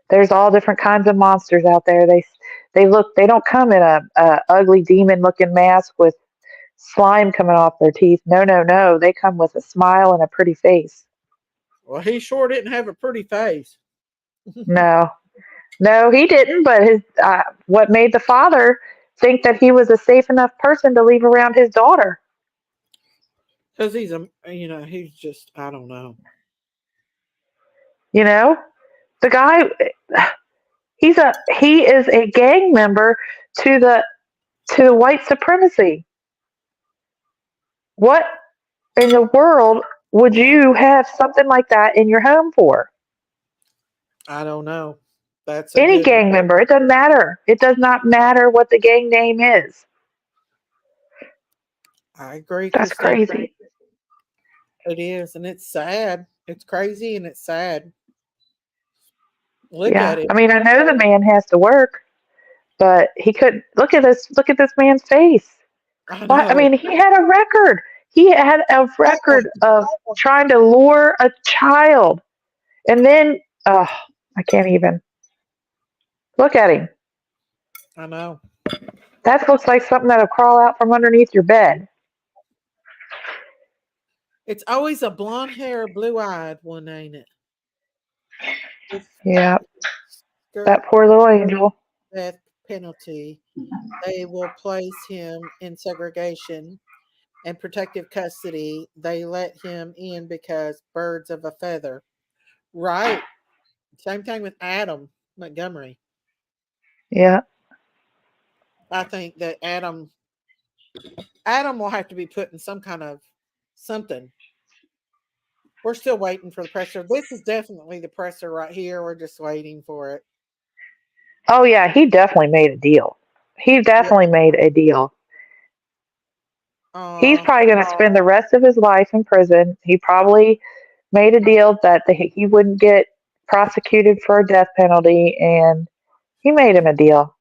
there's all different kinds of monsters out there. They don't come in a ugly demon looking mask with slime coming off their teeth. No, no, no. They come with a smile and a pretty face. Well, he sure didn't have a pretty face. No, no, he didn't. But what made the father think that he was a safe enough person to leave around his daughter? Because he's just, I don't know. You know, the guy, he is a gang member to the white supremacy. What in the world would you have something like that in your home for? I don't know. That's a Any good gang one. member, it doesn't matter. It does not matter what the gang name is. I agree, That's Christine. crazy. It is, and it's sad. It's crazy and it's sad. Look at Yeah. it. I mean, I know the man has to work, but he couldn't look at this man's face. I Why? I know. mean, he had a record. He had a record of trying to lure a child. And then, oh, I can't even. Look at him. I know. That looks like something that'll crawl out from underneath your bed. It's always a blonde hair, blue eyed one, ain't it? If Yeah, skirt that poor little angel. death penalty, they will place him in segregation and protective custody. They let him in because birds of a feather. Right. Same thing with Adam Montgomery. Yeah, I think that Adam will have to be put in some kind of something. We're still waiting for the presser. This is definitely the presser right here. We're just waiting for it. oh yeah, he definitely made a deal. He Yeah. definitely made a deal. He's Uh, probably going to spend the rest of his life in prison. He probably made a deal that he wouldn't get prosecuted for a death penalty, and he made him a deal.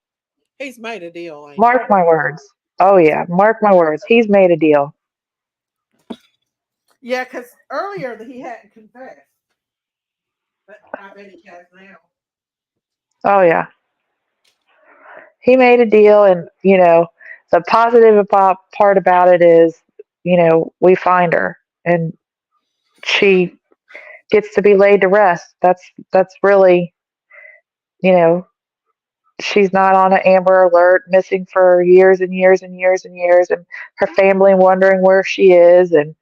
he's made a deal, ain't he? Mark my words. Oh yeah, mark my words. He's made a deal. Yeah, because earlier he hadn't confessed. But I bet he has now. Oh yeah, he made a deal, and the positive part about it is, we find her, and she gets to be laid to rest. That's really, you know, she's not on an Amber Alert, missing for years and years and years and years, and her family wondering where she is. And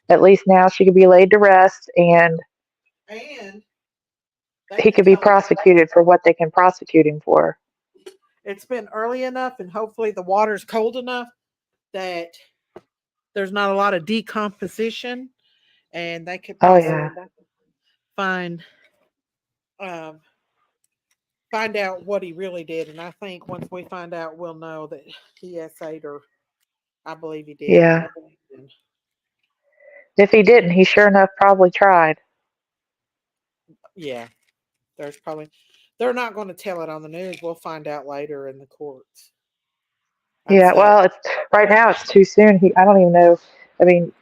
at least now she can be laid to rest, and And they he can could be tell him prosecuted for what they can prosecute him for. it's been early enough and hopefully the water's cold enough that there's not a lot of decomposition and they could Oh possibly yeah, find um, find out what he really did. And I think once we find out, we'll know that he SA'd her. I believe he did. yeah. If he didn't, he sure enough probably tried. Yeah, there's probably they're not going to tell it on the news. We'll find out later in the courts. I'd Yeah, say well, it's right now it's too soon. I don't even know. I mean,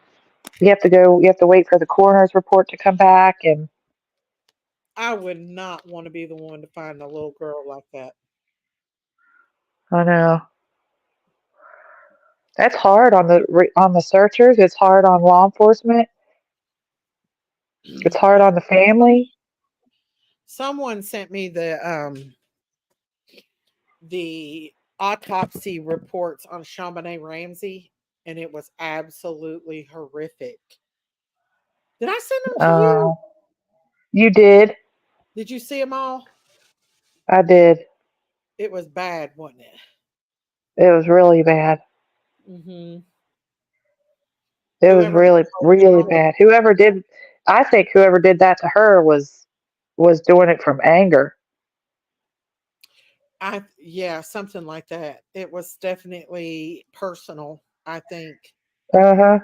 you have to wait for the coroner's report to come back, and I would not want to be the one to find a little girl like that. I know that's hard on the searchers. It's hard on law enforcement. It's hard on the family. Someone sent me the autopsy reports on Chamonix Ramsey, and it was absolutely horrific. Did I send them to you? You did. Did you see them all? I did. It was bad, wasn't it? It was really bad. Mm-hmm. It was Whoever really, really bad. I think whoever did that to her was doing it from anger. yeah, something like that. It was definitely personal, I think. Uh-huh.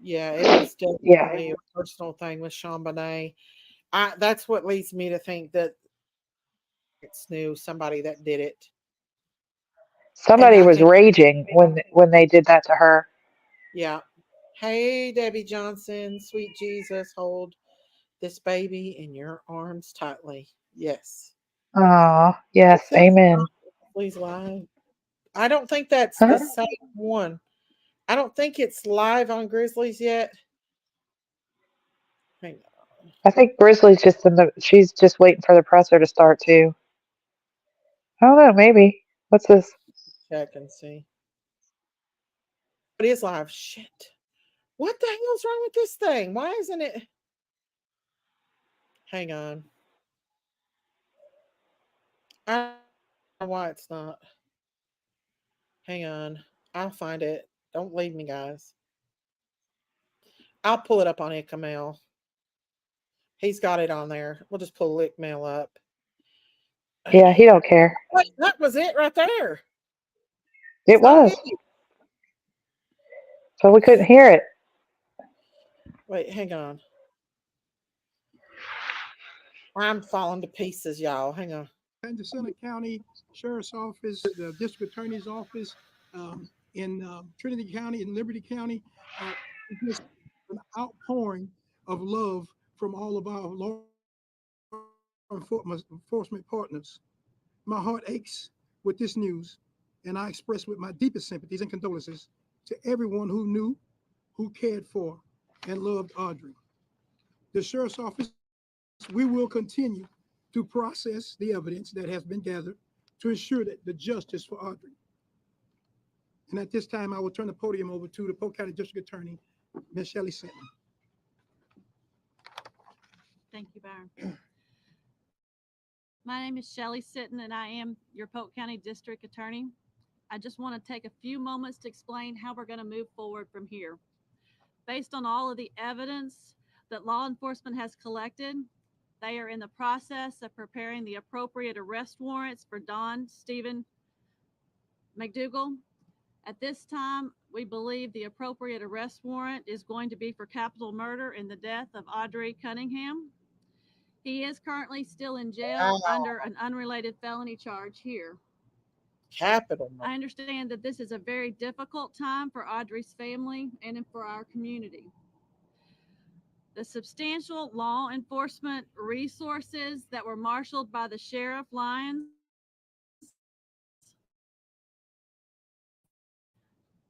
Yeah, it was Yeah. definitely a personal thing with Bonet. That's what leads me to think that it's knew somebody that did it. And Somebody I was think, raging when they did that to her. yeah. Hey, Debbie Johnson, sweet Jesus, hold this baby in your arms tightly. Yes. Oh, If yes, that's amen. not Please Live, I don't think that's the Huh? same one. I don't think it's live on Grizzlies yet. Hang on. I think Grizzly's she's just waiting for the presser to start too. I don't know, maybe. What's this? Check and see. It is live. Shit. What the hell's wrong with this thing? Why isn't it? Hang on. I don't know why it's not. Hang on. I'll find it. Don't leave me, guys. I'll pull it up on Icamail. He's got it on there. We'll just pull Icamail up. Yeah, he don't care. Wait, that was it right there. It It's not me. was. So we couldn't hear it. Wait, hang on. I'm falling to pieces, y'all. Hang on. Anderson County Sheriff's Office, the District Attorney's Office, in Trinity County and Liberty County, just an outpouring of love from all of our law enforcement partners. My heart aches with this news, and I express with my deepest sympathies and condolences to everyone who knew, who cared for, and loved Audrii. The Sheriff's Office, we will continue to process the evidence that has been gathered to ensure that the justice for Audrii. And at this time, I will turn the podium over to the Polk County District Attorney, Ms. Shelley Sinton. Thank you, Byron. My name is Shelley Sitton, and I am your Polk County District Attorney. I just want to take a few moments to explain how we're going to move forward from here. Based on all of the evidence that law enforcement has collected, they are in the process of preparing the appropriate arrest warrants for Don Stephen McDougal. At this time, we believe the appropriate arrest warrant is going to be for capital murder in the death of Audrii Cunningham. He is currently still in jail under an unrelated felony charge here. Capital murder. I understand that this is a very difficult time for Audrii's family and for our community. The substantial law enforcement resources that were marshaled by the Sheriff Lyons,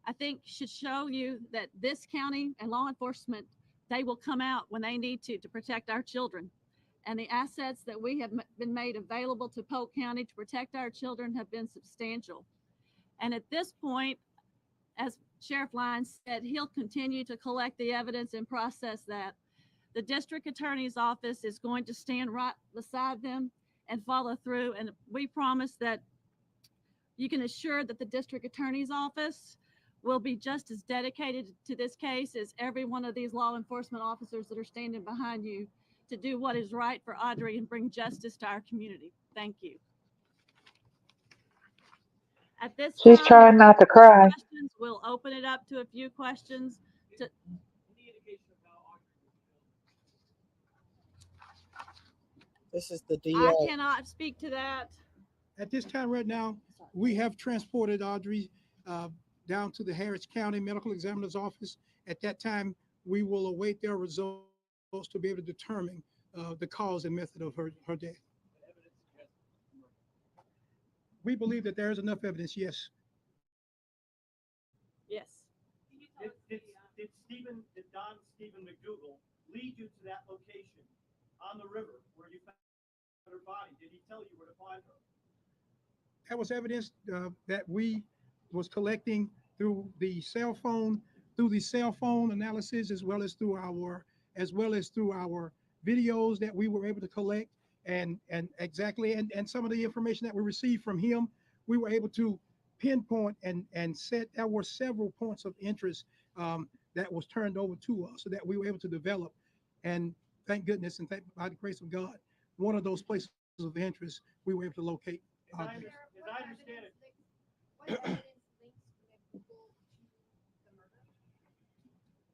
I think should show you that this county and law enforcement, they will come out when they need to protect our children. And the assets that we have been made available to Polk County to protect our children have been substantial. And at this point, as Sheriff Lyons said, he'll continue to collect the evidence and process that. The district attorney's office is going to stand right beside them and follow through. And we promise that you can assure that the district attorney's office will be just as dedicated to this case as every one of these law enforcement officers that are standing behind you to do what is right for Audrii and bring justice to our community. Thank you. At this time, She's trying not to cry. questions, we'll open it up to a few questions. This is the DA. I cannot speak to that. At this time right now, we have transported Audrii down to the Harris County Medical Examiner's Office. At that time, we will await their results to be able to determine the cause and method of her death. We believe that there is enough evidence, yes. Yes. Did Don Stephen McDougal lead you to that location on the river where you found her body? Did he tell you where to find her? That was evidence that we was collecting through the cell phone analysis, as well as through our videos that we were able to collect, and some of the information that we received from him. We were able to pinpoint and set. There were several points of interest that was turned over to us so that we were able to develop. And thank goodness and thank by the grace of God, one of those places of interest we were able to locate. As I understand it,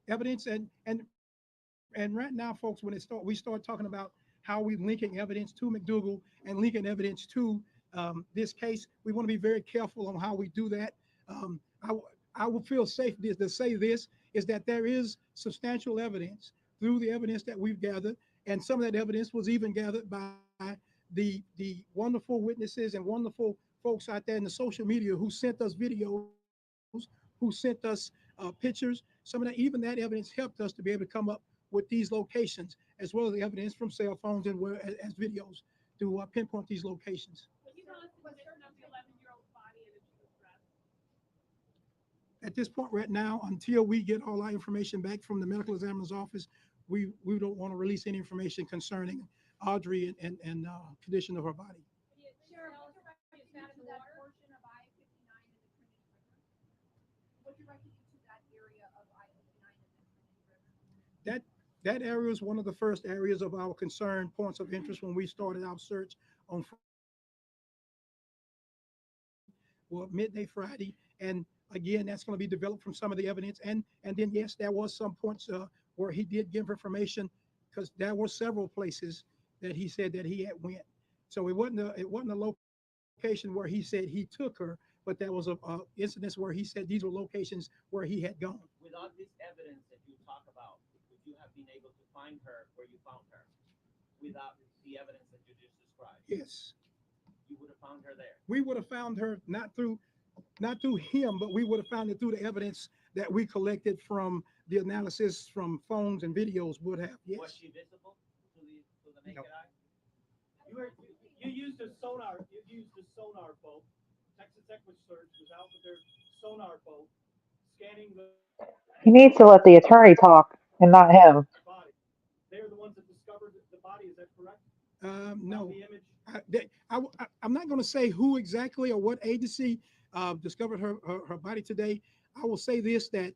Evidence and right now, folks, when we start talking about how we linking evidence to McDougal and linking evidence to this case, we want to be very careful on how we do that. I, I will feel safe to say this is that there is substantial evidence through the evidence that we've gathered, and some of that evidence was even gathered by the wonderful witnesses and wonderful folks out there in the social media who sent us videos, who sent us pictures. Some of that, even that evidence helped us to be able to come up with these locations, as well as the evidence from cell phones and as videos to pinpoint these locations. At this point right now, until we get all our information back from the medical examiner's office, we don't want to release any information concerning Audrii and condition of her body. That area is one of the first areas of our concern points of interest when we started our search on midday Friday. And again, that's going to be developed from some of the evidence. And then, yes, there was some points where he did give information, because there were several places that he said that he had went. So it wasn't a location where he said he took her, but there was a incidents where he said these were locations where he had gone. Without this evidence that you talk about, would you have been able to find her where you found her? Without the evidence that you just described? Yes. You would have found her there? We would have found her not through him, but we would have found it through the evidence that we collected from the analysis from phones and videos would have. Yes. Was she visible to the naked eye? You used a sonar. You used a sonar boat. Texas EquiSearch was out with their sonar boat scanning the. He needs to let the attorney talk and not him. Body. They're the ones that discovered the body. Is that correct? No. The image. I'm not going to say who exactly or what agency discovered her body today. I will say this, that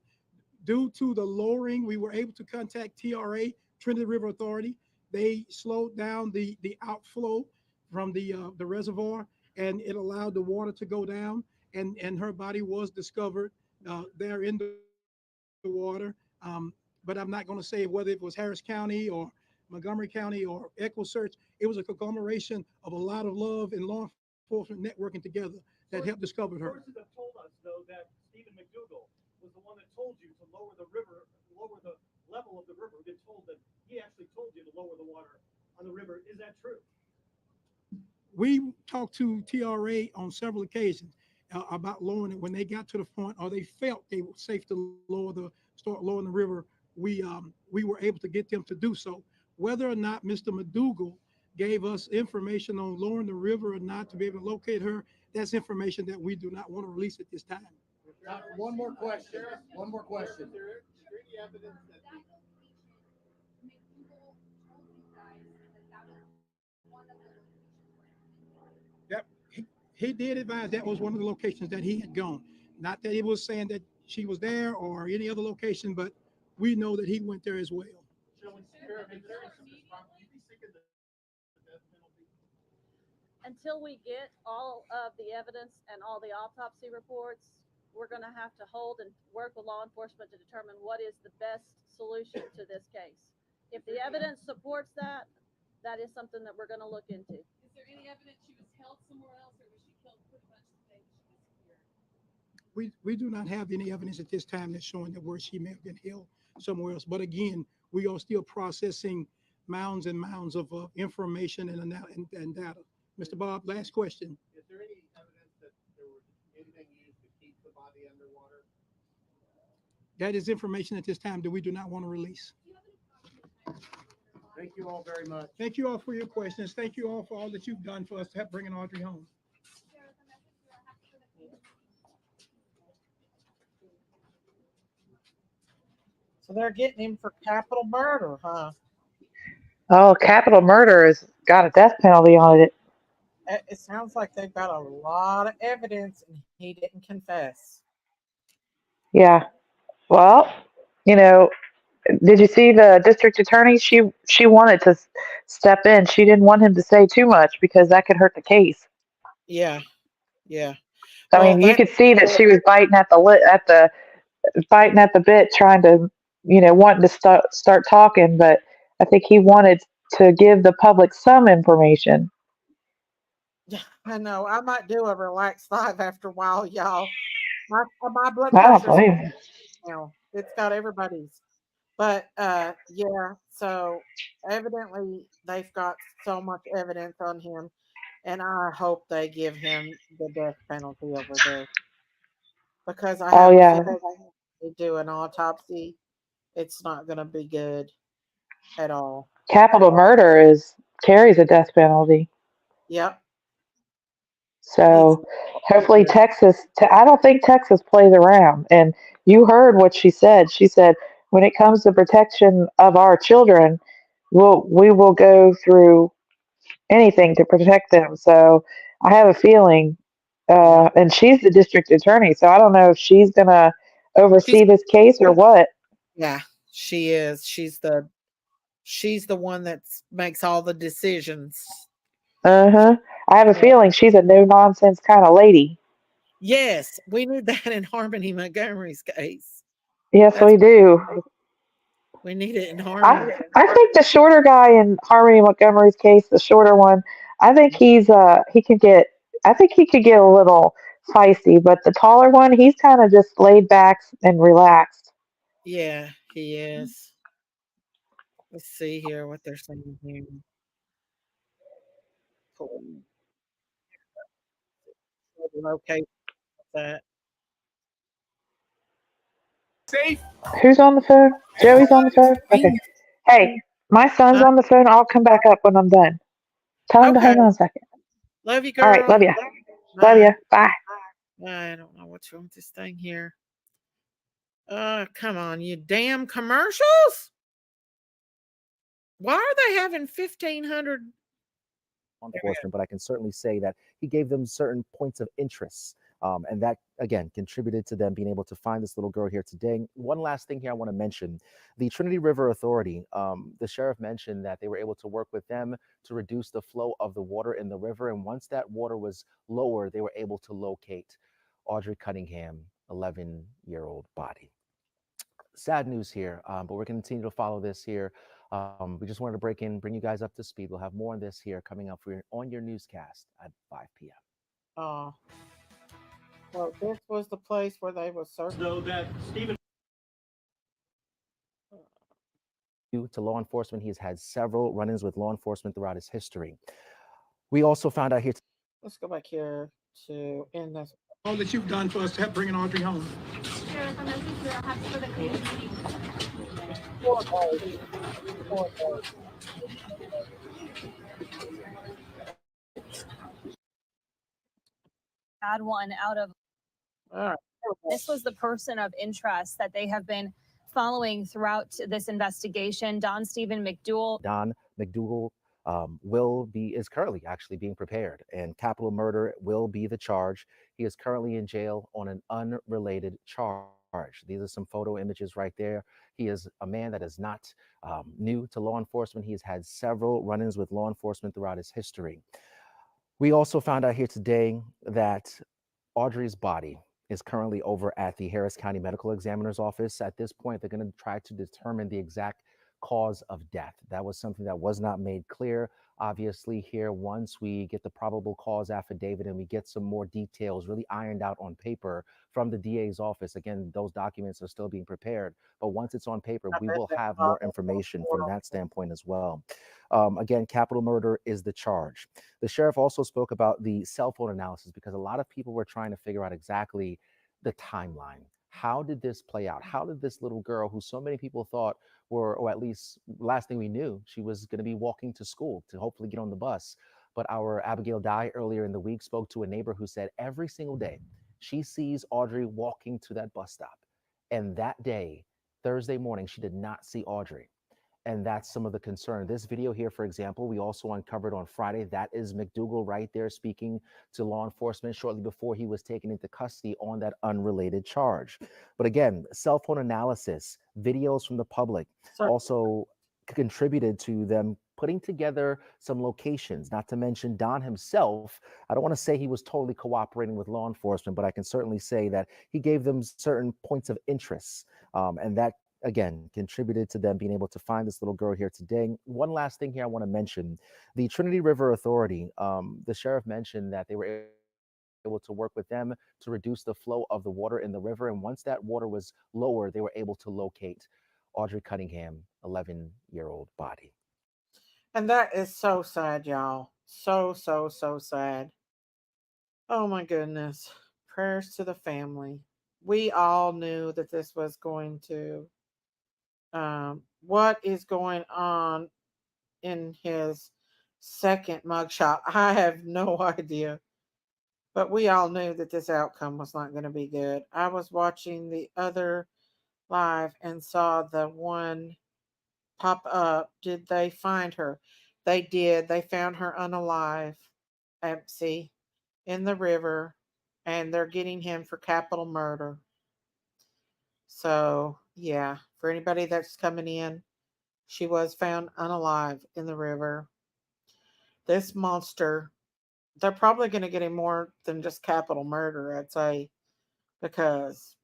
due to the lowering, we were able to contact TRA, Trinity River Authority. They slowed down the outflow from the reservoir, and it allowed the water to go down, and her body was discovered there in the water. But I'm not going to say whether it was Harris County or Montgomery County or EquiSearch. It was a conglomeration of a lot of love and law enforcement networking together that helped discover her. Sources have told us, though, that Stephen McDougal was the one that told you to lower the river, lower the level of the river. We've been told that he actually told you to lower the water on the river. Is that true? We talked to TRA on several occasions about lowering it when they got to the point, or they felt they were safe to start lowering the river. We were able to get them to do so. Whether or not Mr. McDougal gave us information on lowering the river or not to be able to locate her, that's information that we do not want to release at this time. One more question. One more question. Is there any evidence that He did advise that was one of the locations that he had gone. Not that he was saying that she was there or any other location, but we know that he went there as well. Until we get all of the evidence and all the autopsy reports, we're going to have to hold and work with law enforcement to determine what is the best solution to this case. If the evidence supports that, that is something that we're going to look into. Is there any evidence she was held somewhere else, or was she killed pretty much the day that she disappeared? We do not have any evidence at this time that's showing that where she may have been held somewhere else. But again, we are still processing mounds and mounds of information and data. Mr. Bob, last question. Is there any evidence that there was anything used to keep the body underwater? That is information at this time that we do not want to release. Thank you all very much. Thank you all for your questions. Thank you all for all that you've done for us to help bringing Audrii home. So they're getting him for capital murder, huh? Oh, capital murder has got a death penalty on it. It sounds like they've got a lot of evidence and he didn't confess. Yeah. Well, you know, did you see the district attorney? She wanted to step in. She didn't want him to say too much because that could hurt the case. Yeah, yeah. I Well, mean, you that could see that she was biting at the bit, trying to, wanting to start talking. But I think he wanted to give the public some information. yeah, I know. I might do a relaxed live after a while, y'all. My blood I don't pressure's blame him. now. It's got everybody's. But yeah, so evidently they've got so much evidence on him, and I hope they give him the death penalty over this because I Oh have a yeah, feeling they do an autopsy. It's not going to be good at all. capital murder is carries a death penalty. Yep, it's So hopefully good. Texas. I don't think Texas plays around. And you heard what she said. She said when it comes to protection of our children, we will go through anything to protect them. So I have a feeling, Yep. and she's the district attorney, so I don't know if she's gonna She's oversee this case or what. yeah, she is. She's the one that makes all the decisions. Uh So huh. I have a yeah. feeling she's a no nonsense kind of lady. Yes, we need that in Harmony Montgomery's case. Yes, That's we do. we need it in I Harmony. I think the shorter guy in Harmony Montgomery's case, the shorter one, I think he could get. I think he could get a little feisty, but the taller one, he's kind of just laid back and relaxed. Yeah, he is. Let's see here what they're saying here. Cool. Okay, that. Who's on the phone? Joey's on the phone? Okay. Hey, my son's Uh, on the phone. I'll come back up when I'm done. Tell him to okay. hold on a second. Love you, All right. girl. Love ya. Love Bye. ya. Bye. I don't know what's wrong with this thing here. Come on, you damn commercials. Why are they having 1,500? Enforcement, but I can certainly say that he gave them certain points of interest. And that, again, contributed to them being able to find this little girl here today. One last thing here I want to mention. The Trinity River Authority, the sheriff mentioned that they were able to work with them to reduce the flow of the water in the river. And once that water was lower, they were able to locate Audrii Cunningham, 11-year-old body. Sad news here, but we're going to continue to follow this here. We just wanted to break in, bring you guys up to speed. We'll have more on this here coming up for you on your newscast at 5 p.m. Oh, well, this was the place where they were searching. So that Stephen. To law enforcement, he's had several run-ins with law enforcement throughout his history. We also found out here. Let's go back here to end this. All that you've done for us to help bringing Audrey home. Sheriff, I'm not sure I have to go to the community. Poor boy. Poor boy. Had one out of. All right. This was the person of interest that they have been following throughout this investigation. Don Stephen McDougal. Don McDougal is currently actually being prepared, and capital murder will be the charge. He is currently in jail on an unrelated charge. These are some photo images right there. He is a man that is not new to law enforcement. He has had several run-ins with law enforcement throughout his history. We also found out here today that Audrey's body is currently over at the Harris County Medical Examiner's office. At this point, they're going to try to determine the exact cause of death. That was something that was not made clear. Obviously, here, once we get the probable cause affidavit and we get some more details really ironed out on paper from the DA's office, again, those documents are still being prepared. But once it's on paper, we will have more information from that standpoint as well. Again, capital murder is the charge. The sheriff also spoke about the cell phone analysis because a lot of people were trying to figure out exactly the timeline. How did this play out? How did this little girl, who so many people thought or at least last thing we knew, she was going to be walking to school to hopefully get on the bus. But our Abigail Dye earlier in the week spoke to a neighbor who said every single day she sees Audrey walking to that bus stop. And that day, Thursday morning, she did not see Audrey. And that's some of the concern. This video here, for example, we also uncovered on Friday. That is McDougal right there speaking to law enforcement shortly before he was taken into custody on that unrelated charge. But again, cell phone analysis, videos from the public also contributed to them putting together some locations, not to mention Don himself. I don't want to say he was totally cooperating with law enforcement, but I can certainly say that he gave them certain points of interest. And that, again, contributed to them being able to find this little girl here today. One last thing here I want to mention. The Trinity River Authority, the sheriff mentioned that they were able to work with them to reduce the flow of the water in the river. And once that water was lower, they were able to locate Audrii Cunningham, 11-year-old body. And that is so sad, y'all. So, so, so sad. Oh my goodness. Prayers to the family. We all knew that this was going to, what is going on in his second mugshot? I have no idea. But we all knew that this outcome was not going to be good. I was watching the other live and saw the one pop up. Did they find her? They did. They found her unalive, see, in the river, and they're getting him for capital murder. So, yeah, for anybody that's coming in, she was found unalive in the river. This monster, they're probably going to get him more than just capital murder, I'd say, because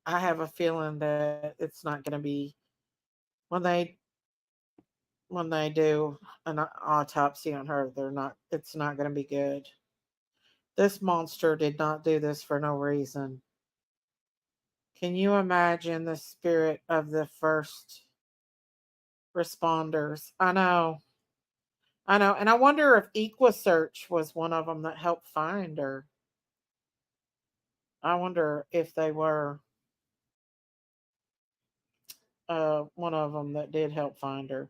I have a feeling that it's not going to be when they do an autopsy on her, it's not going to be good. This monster did not do this for no reason. Can you imagine the spirit of the first responders? I know. I know. And I wonder if EquaSearch was one of them that helped find her. I wonder if they were one of them that did help find her.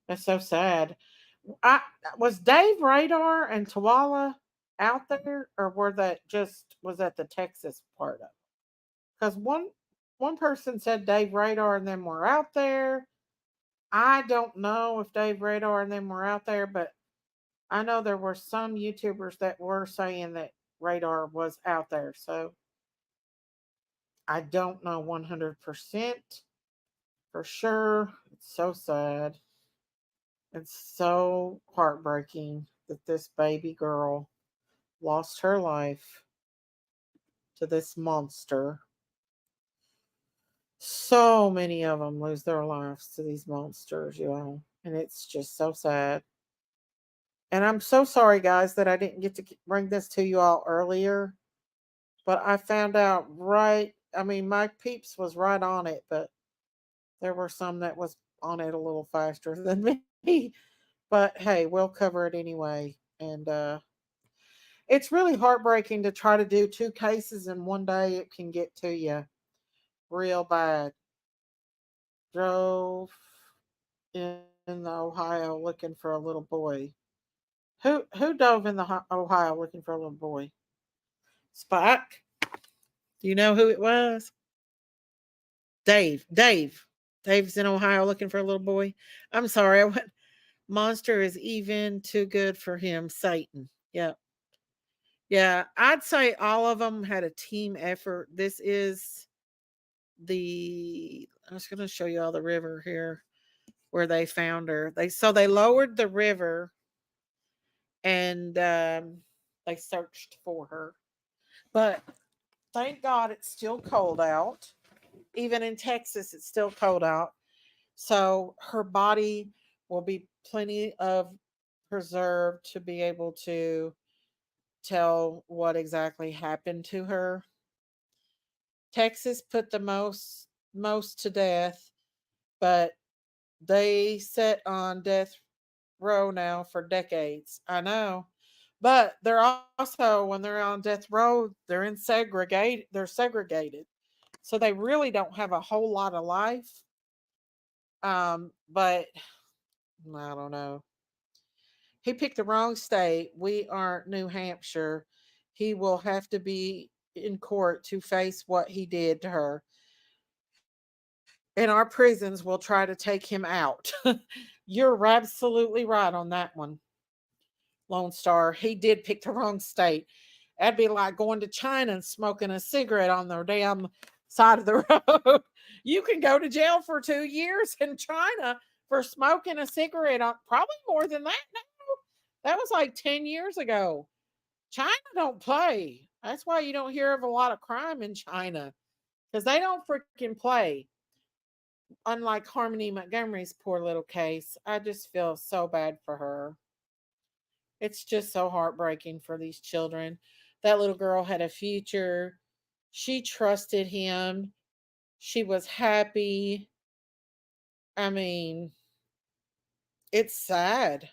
That's so sad. I was Dave Radar and Tawala out there, or were that just was that the Texas part of it? Because one person said Dave Radar and them were out there. I don't know if Dave Radar and them were out there, but I know there were some YouTubers that were saying that Radar was out there. So I don't know 100% for sure. It's so sad. It's so heartbreaking that this baby girl lost her life to this monster. So many of them lose their lives to these monsters, and it's just so sad. And I'm so sorry, guys, that I didn't get to bring this to you all earlier. But I found out right. I mean, my peeps was right on it, but there were some that was on it a little faster than me. But hey, we'll cover it anyway. And it's really heartbreaking to try to do two cases in one day. It can get to you real bad. Drove in the Ohio looking for a little boy. Who dove in the Ohio looking for a little boy? Spike. Do you know who it was? Dave. Dave's in Ohio looking for a little boy. I'm sorry. I went. Monster is even too good for him. Satan. Yep. Yeah, I'd say all of them had a team effort. This is I was going to show you all the river here where they found her. They lowered the river and they searched for her. But thank God it's still cold out. Even in Texas, it's still cold out. So her body will be plenty of preserved to be able to tell what exactly happened to her. Texas put the most to death, but they sit on death row now for decades. I know. But they're also when they're on death row, they're segregated. So they really don't have a whole lot of life. But I don't know. He picked the wrong state. We aren't New Hampshire. He will have to be in court to face what he did to her. and our prisons will try to take him out. You're absolutely right on that one, Lone Star. He did pick the wrong state. That'd be like going to China and smoking a cigarette on their damn side of the road. You can go to jail for 2 years in China for smoking a cigarette on, probably more than that now. That was like 10 years ago. China don't play. That's why you don't hear of a lot of crime in China, because they don't freaking play. Unlike Harmony Montgomery's poor little case, I just feel so bad for her. It's just so heartbreaking for these children. That little girl had a future. She trusted him. She was happy. I mean, it's sad.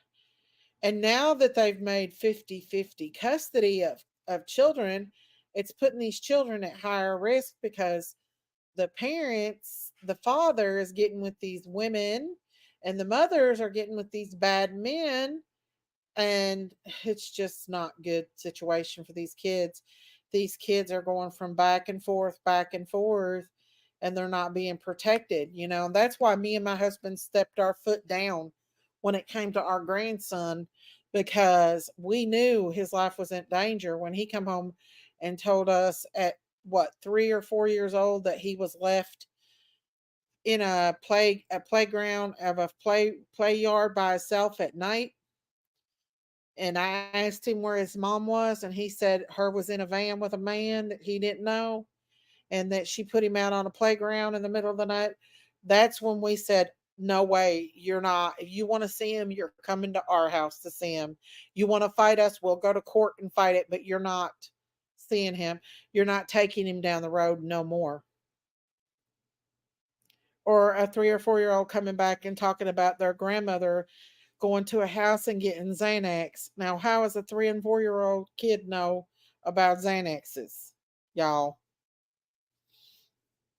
And now that they've made 50-50 custody of children, it's putting these children at higher risk because the parents, the father is getting with these women and the mothers are getting with these bad men, and it's just not good situation for these kids. These kids are going from back and forth, and they're not being protected, you know. And that's why me and my husband stepped our foot down when it came to our grandson, because we knew his life was in danger when he come home and told us at what 3 or 4 years old that he was left in a playground of a play yard by himself at night. And I asked him where his mom was, and he said her was in a van with a man that he didn't know, and that she put him out on a playground in the middle of the night. That's when we said, no way, you're not. If you want to see him, you're coming to our house to see him. You want to fight us, we'll go to court and fight it, but you're not seeing him. You're not taking him down the road no more. Or a 3 or 4 year old coming back and talking about their grandmother going to a house and getting Xanax. Now, how does a 3 and 4 year old kid know about Xanaxes, y'all?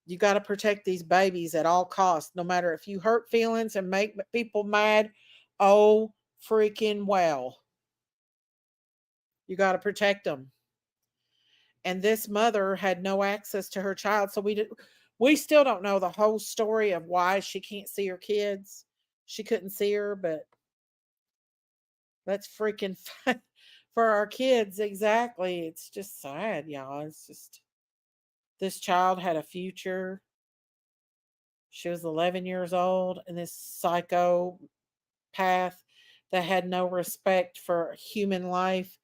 You got to protect these babies at all costs, no matter if you hurt feelings and make people mad. Oh, freaking well. You got to protect them. And this mother had no access to her child, so we still don't know the whole story of why she can't see her kids. She couldn't see her, but let's freaking fight for our kids. Exactly. It's just sad, y'all. It's just, this child had a future. She was 11 years old, and this psychopath that had no respect for human life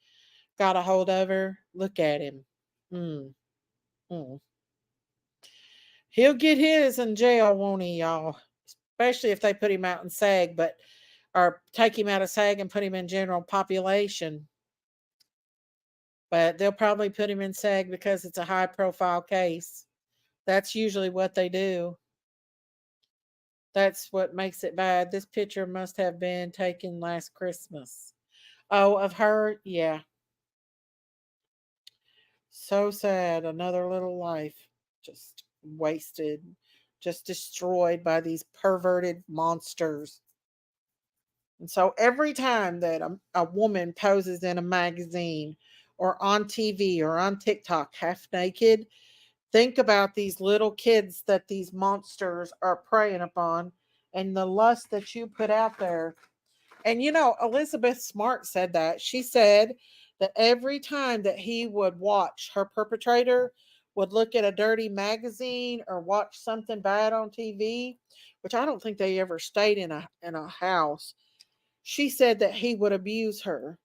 got a hold of her. Look at him. Mm, mm. He'll get his in jail, won't he, y'all? Especially if they put him out in SAG, or take him out of SAG and put him in general population. But they'll probably put him in SAG because it's a high profile case. That's usually what they do. That's what makes it bad. This picture must have been taken last Christmas. Oh, of her? Yeah. So sad. Another little life just wasted, just destroyed by these perverted monsters. And so every time that a woman poses in a magazine or on TV or on TikTok half naked, think about these little kids that these monsters are preying upon and the lust that you put out there. And you know, Elizabeth Smart said that. She said that every time that he would watch, her perpetrator would look at a dirty magazine or watch something bad on TV, which I don't think they ever stayed in a house. She said that he would abuse her.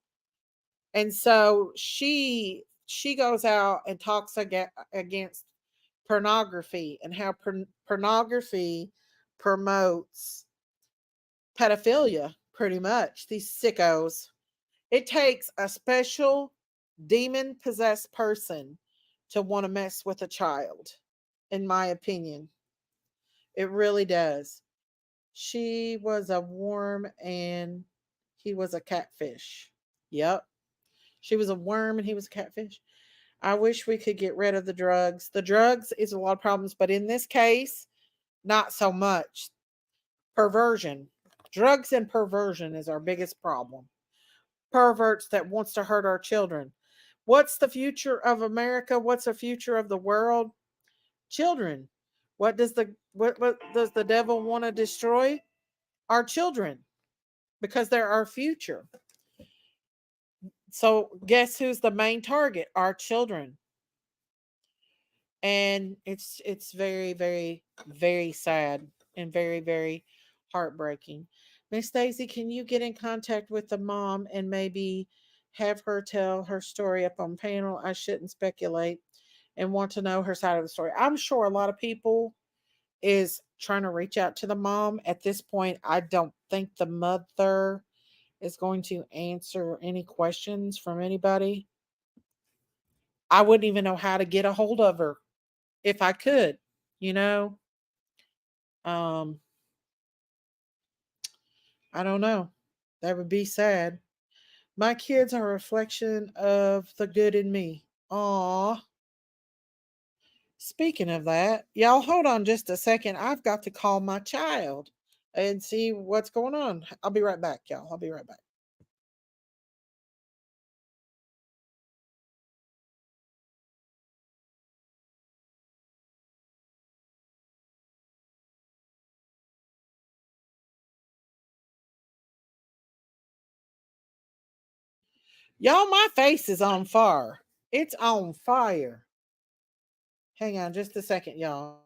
And so she goes out and talks against pornography and how pornography promotes pedophilia, pretty much. These sickos. It takes a special demon possessed person to want to mess with a child, in my opinion. It really does. She was a worm and he was a catfish. Yep. She was a worm and he was a catfish. I wish we could get rid of the drugs. The drugs is a lot of problems, but in this case, not so much. Perversion. Drugs and perversion is our biggest problem. Perverts that wants to hurt our children. What's the future of America? What's the future of the world? Children. What does the devil want to destroy? Our children, because they're our future. So guess who's the main target? Our children. And it's very, very, very sad and very, very heartbreaking. Miss Daisy, can you get in contact with the mom and maybe have her tell her story up on panel? I shouldn't speculate and want to know her side of the story. I'm sure a lot of people is trying to reach out to the mom. At this point, I don't think the mother is going to answer any questions from anybody. I wouldn't even know how to get a hold of her if I could, you know. Um, I don't know. That would be sad. My kids are a reflection of the good in me. Aw. Speaking of that, y'all hold on just a second. I've got to call my child and see what's going on. I'll be right back, y'all. I'll be right back. Y'all, my face is on fire. It's on fire. Hang on just a second, y'all.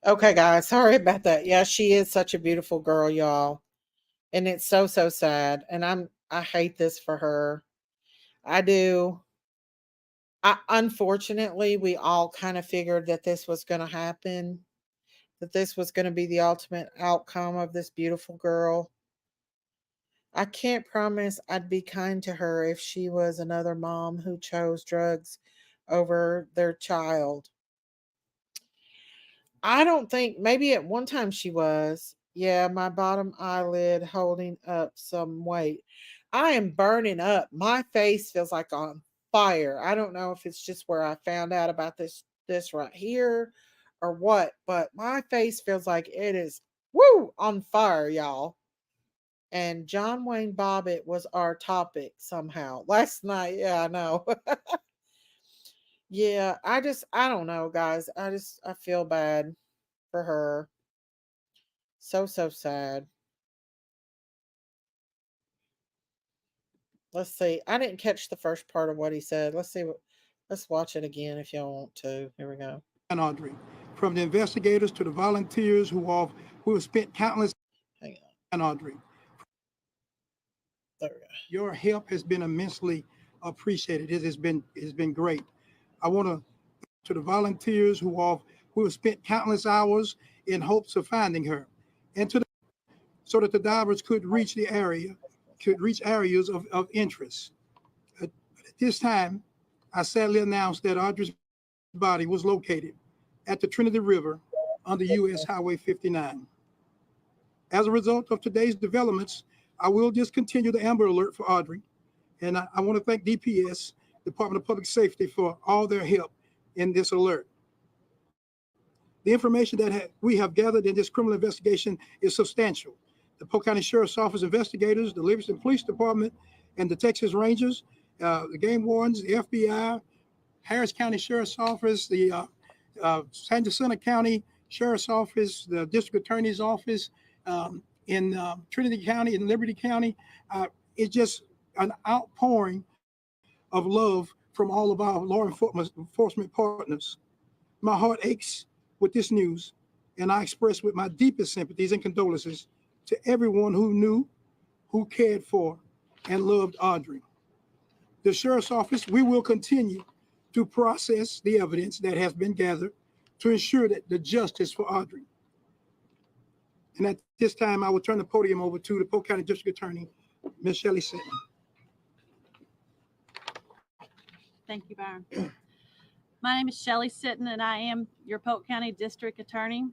Okay, guys, sorry about that. Yeah, she is such a beautiful girl, y'all. And it's so, so sad. And I hate this for her. I do. Unfortunately, we all kind of figured that this was going to happen, that this was going to be the ultimate outcome of this beautiful girl. I can't promise I'd be kind to her if she was another mom who chose drugs over their child. I don't think, maybe at one time she was. Yeah, my bottom eyelid holding up some weight. I am burning up. My face feels like on fire. I don't know if it's just where I found out about this right here or what, but my face feels like it is woo on fire, y'all. And John Wayne Bobbitt was our topic somehow last night. Yeah, I know. Yeah, I don't know, guys. I feel bad for her. So, so sad. Let's see. I didn't catch the first part of what he said. Let's watch it again if y'all want to. Here we go. And Audrii, from the investigators to the volunteers who have spent countless. Hang on. And Audrii. There we go. Your help has been immensely appreciated. It has been great. I want to the volunteers who have spent countless hours in hopes of finding her, and so that the divers could reach areas of interest. At this time, I sadly announced that Audrii's body was located at the Trinity River on the U.S. Highway 59. As a result of today's developments, I will discontinue the Amber Alert for Audrii, and I want to thank DPS, Department of Public Safety, for all their help in this alert. The information that we have gathered in this criminal investigation is substantial. The Polk County Sheriff's Office investigators, the Livingston Police Department, and the Texas Rangers, the game wardens, the FBI, Harris County Sheriff's Office, the San Jacinto County Sheriff's Office, the District Attorney's Office in Trinity County and Liberty County. It's just an outpouring of love from all of our law enforcement partners. My heart aches with this news, and I express with my deepest sympathies and condolences to everyone who knew, who cared for, and loved Audrii. The Sheriff's Office, we will continue to process the evidence that has been gathered to ensure that the justice for Audrii. And at this time, I will turn the podium over to the Polk County District Attorney, Ms. Shelley Sitton. Thank you, Byron. My name is Shelley Sitton, and I am your Polk County District Attorney.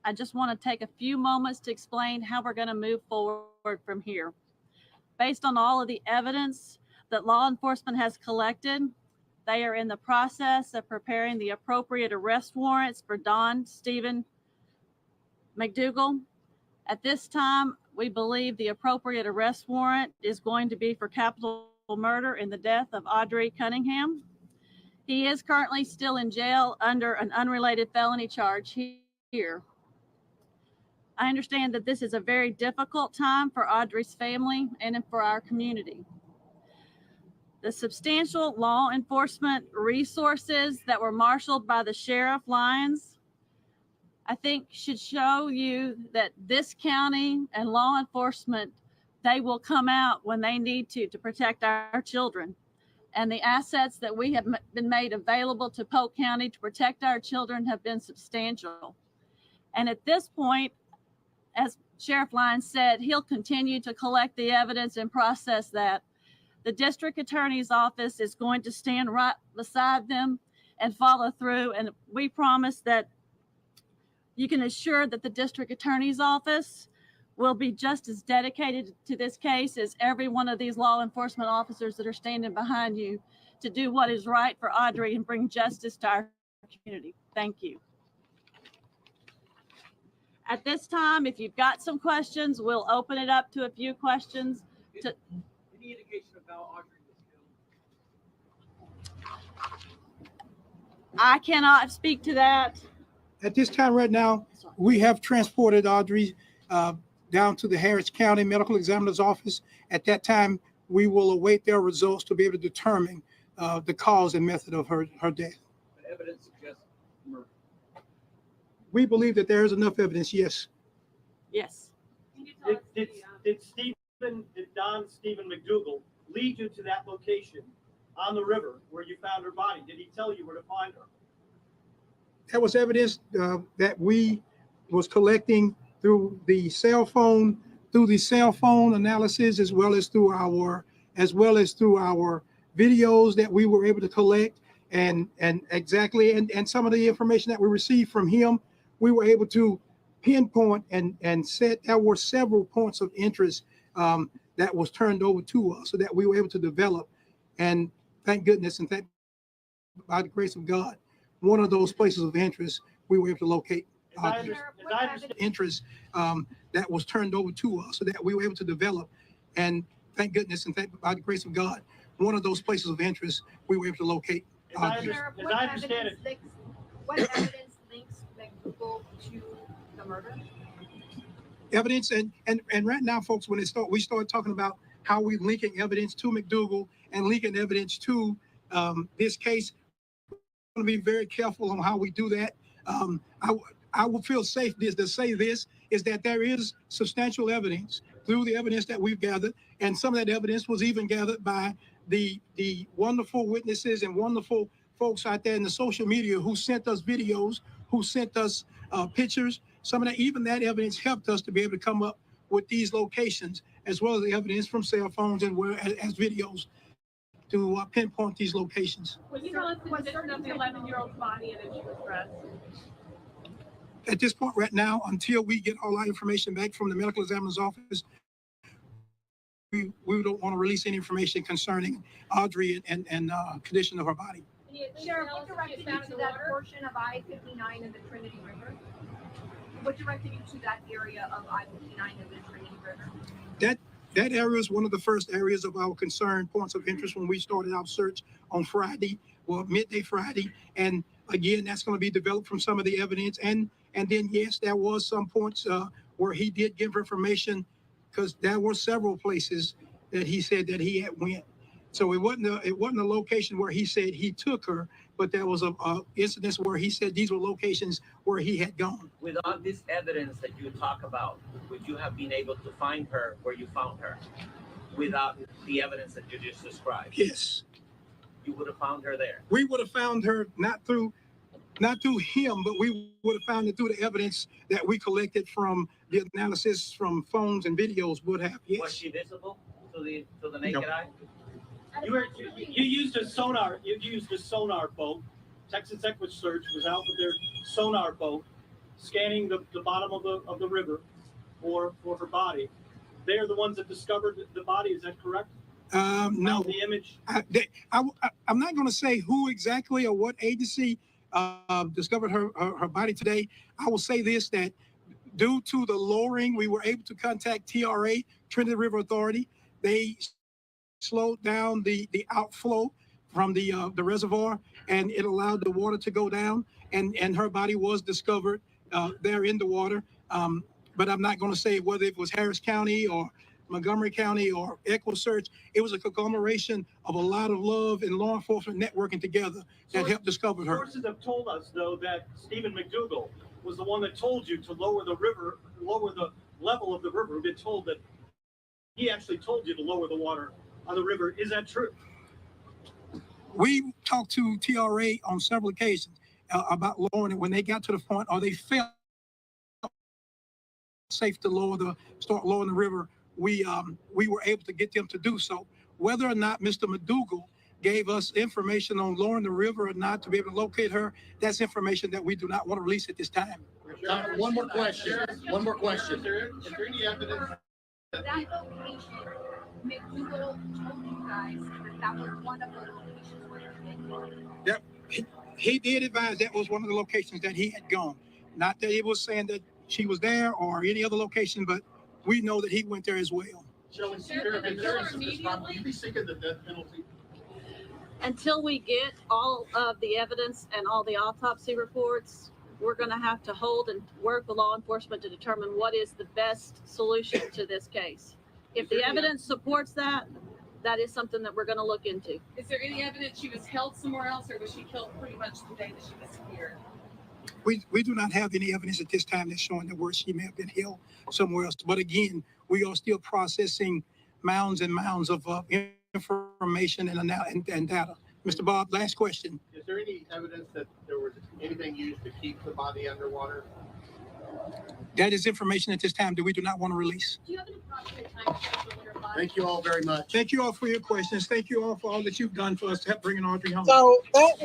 I just want to take a few moments to explain how we're going to move forward from here. Based on all of the evidence that law enforcement has collected, They are in the process of preparing the appropriate arrest warrants for Don Stephen McDougal. At this time, we believe the appropriate arrest warrant is going to be for capital murder in the death of Audrii Cunningham. He is currently still in jail under an unrelated felony charge here. I understand that this is a very difficult time for Audrii's family and for our community. The substantial law enforcement resources that were marshaled by the Sheriff Lyons, I think, should show you that this county and law enforcement, they will come out when they need to protect our children. And the assets that we have been made available to Polk County to protect our children have been substantial. And at this point, as Sheriff Lyons said, he'll continue to collect the evidence and process that. The district attorney's office is going to stand right beside them and follow through. And we promise that you can assure that the district attorney's office will be just as dedicated to this case as every one of these law enforcement officers that are standing behind you to do what is right for Audrii and bring justice to our community. Thank you. At this time, if you've got some questions, we'll open it up to a few questions. Any indication of how Audrii was killed? I cannot speak to that. At this time right now, we have transported Audrii down to the Harris County Medical Examiner's Office. At that time, we will await their results to be able to determine the cause and method of her death. The evidence suggests murder. We believe that there is enough evidence, yes. Yes. Did Don Stephen McDougal lead you to that location on the river where you found her body? Did he tell you where to find her? That was evidence that we was collecting through the cell phone analysis, as well as through our videos that we were able to collect, and some of the information that we received from him, we were able to pinpoint and set. There were several points of interest that was turned over to us, so that we were able to develop. And thank goodness, and by the grace of God, one of those places of interest we were able to locate. Interest that was turned over to us, so that we were able to develop. And thank goodness, and by the grace of God, one of those places of interest we were able to locate. As I understand it, what evidence links McDougal to the murder? Evidence and right now, folks, when we start talking about how we're linking evidence to McDougal and linking evidence to this case, we're going to be very careful on how we do that. I will feel safe to say this is that there is substantial evidence through the evidence that we've gathered, and some of that evidence was even gathered by the wonderful witnesses and wonderful folks out there in the social media who sent us videos, who sent us pictures. Some of that, even that evidence helped us to be able to come up with these locations, as well as the evidence from cell phones and as videos to pinpoint these locations. Was you tell us the condition of the 11-year-old's body and if she was dressed? At this point right now, until we get all our information back from the medical examiner's office, we don't want to release any information concerning Audrii and condition of her body. Sheriff, what directed you to that portion of I-59 and the Trinity River? What directed you to that area of I-59 and the Trinity River? That area is one of the first areas of our concern points of interest when we started our search on Friday, midday Friday. And again, that's going to be developed from some of the evidence. And then, yes, there was some points where he did give information, because there were several places that he said that he had went. So it wasn't a location where he said he took her, but there was a incident where he said these were locations where he had gone. With all this evidence that you talk about, would you have been able to find her where you found her without the evidence that you just described? Yes. You would have found her there. We would have found her not through him, but we would have found it through the evidence that we collected from the analysis from phones and videos would have. Yes. Was she visible to the naked eye? You used a sonar. You used a sonar boat. Texas EquuSearch was out with their sonar boat, scanning the bottom of the river for her body. They are the ones that discovered the body. Is that correct? No. The image. I'm not going to say who exactly or what agency discovered her body today. I will say this, that due to the lowering, we were able to contact TRA, Trinity River Authority. They slowed down the outflow from the reservoir, and it allowed the water to go down, and her body was discovered there in the water. But I'm not going to say whether it was Harris County or Montgomery County or EquiSearch. It was a conglomeration of a lot of love and law enforcement networking together that helped discover her. Sources have told us, though, that Stephen McDougal was the one that told you to lower the level of the river. We've been told that he actually told you to lower the water on the river. Is that true? We talked to TRA on several occasions about lowering it when they got to the point, or they felt safe to start lowering the river. We were able to get them to do so. Whether or not Mr. McDougal gave us information on lowering the river or not to be able to locate her, that's information that we do not want to release at this time. One more question. One more question. Is there any evidence that location, McDougal told you guys that was one of the locations where they Yep. He did advise that was one of the locations that he had gone. Not that he was saying that she was there or any other location, but we know that he went there as well. Shelley, Sheriff, if there is this problem, will you be seeking the death penalty? Until we get all of the evidence and all the autopsy reports, we're going to have to hold and work with law enforcement to determine what is the best solution to this case. If the evidence supports that, that is something that we're going to look into. Is there any evidence she was held somewhere else, or was she killed pretty much the day that she disappeared? We do not have any evidence at this time that's showing that where she may have been held somewhere else. But again, we are still processing mounds and mounds of information and data. Mr. Bob, last question. Is there any evidence that there was anything used to keep the body underwater? That is information at this time that we do not want to release. Do you have an approximate time to deliver her body? Thank you all very much. Thank you all for your questions. Thank you all for all that you've done for us to help bringing Audrey home. So that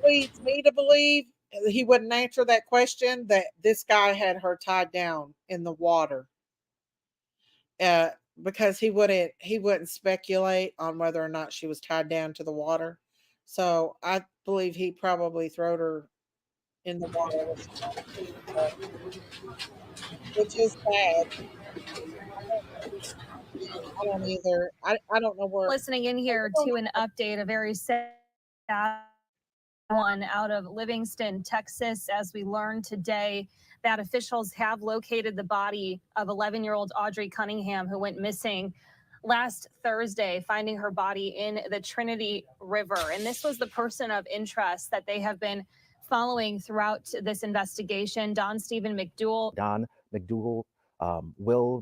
leads me to believe he wouldn't answer that question, that this guy had her tied down in the water. Because he wouldn't speculate on whether or not she was tied down to the water. So I believe he probably threw her in the water, which is bad. I don't either. I don't know where. Listening in here to an update, a very sad one out of Livingston, Texas, as we learned today that officials have located the body of 11-year-old Audrii Cunningham, who went missing last Thursday, finding her body in the Trinity River. And this was the person of interest that they have been following throughout this investigation. Don McDougal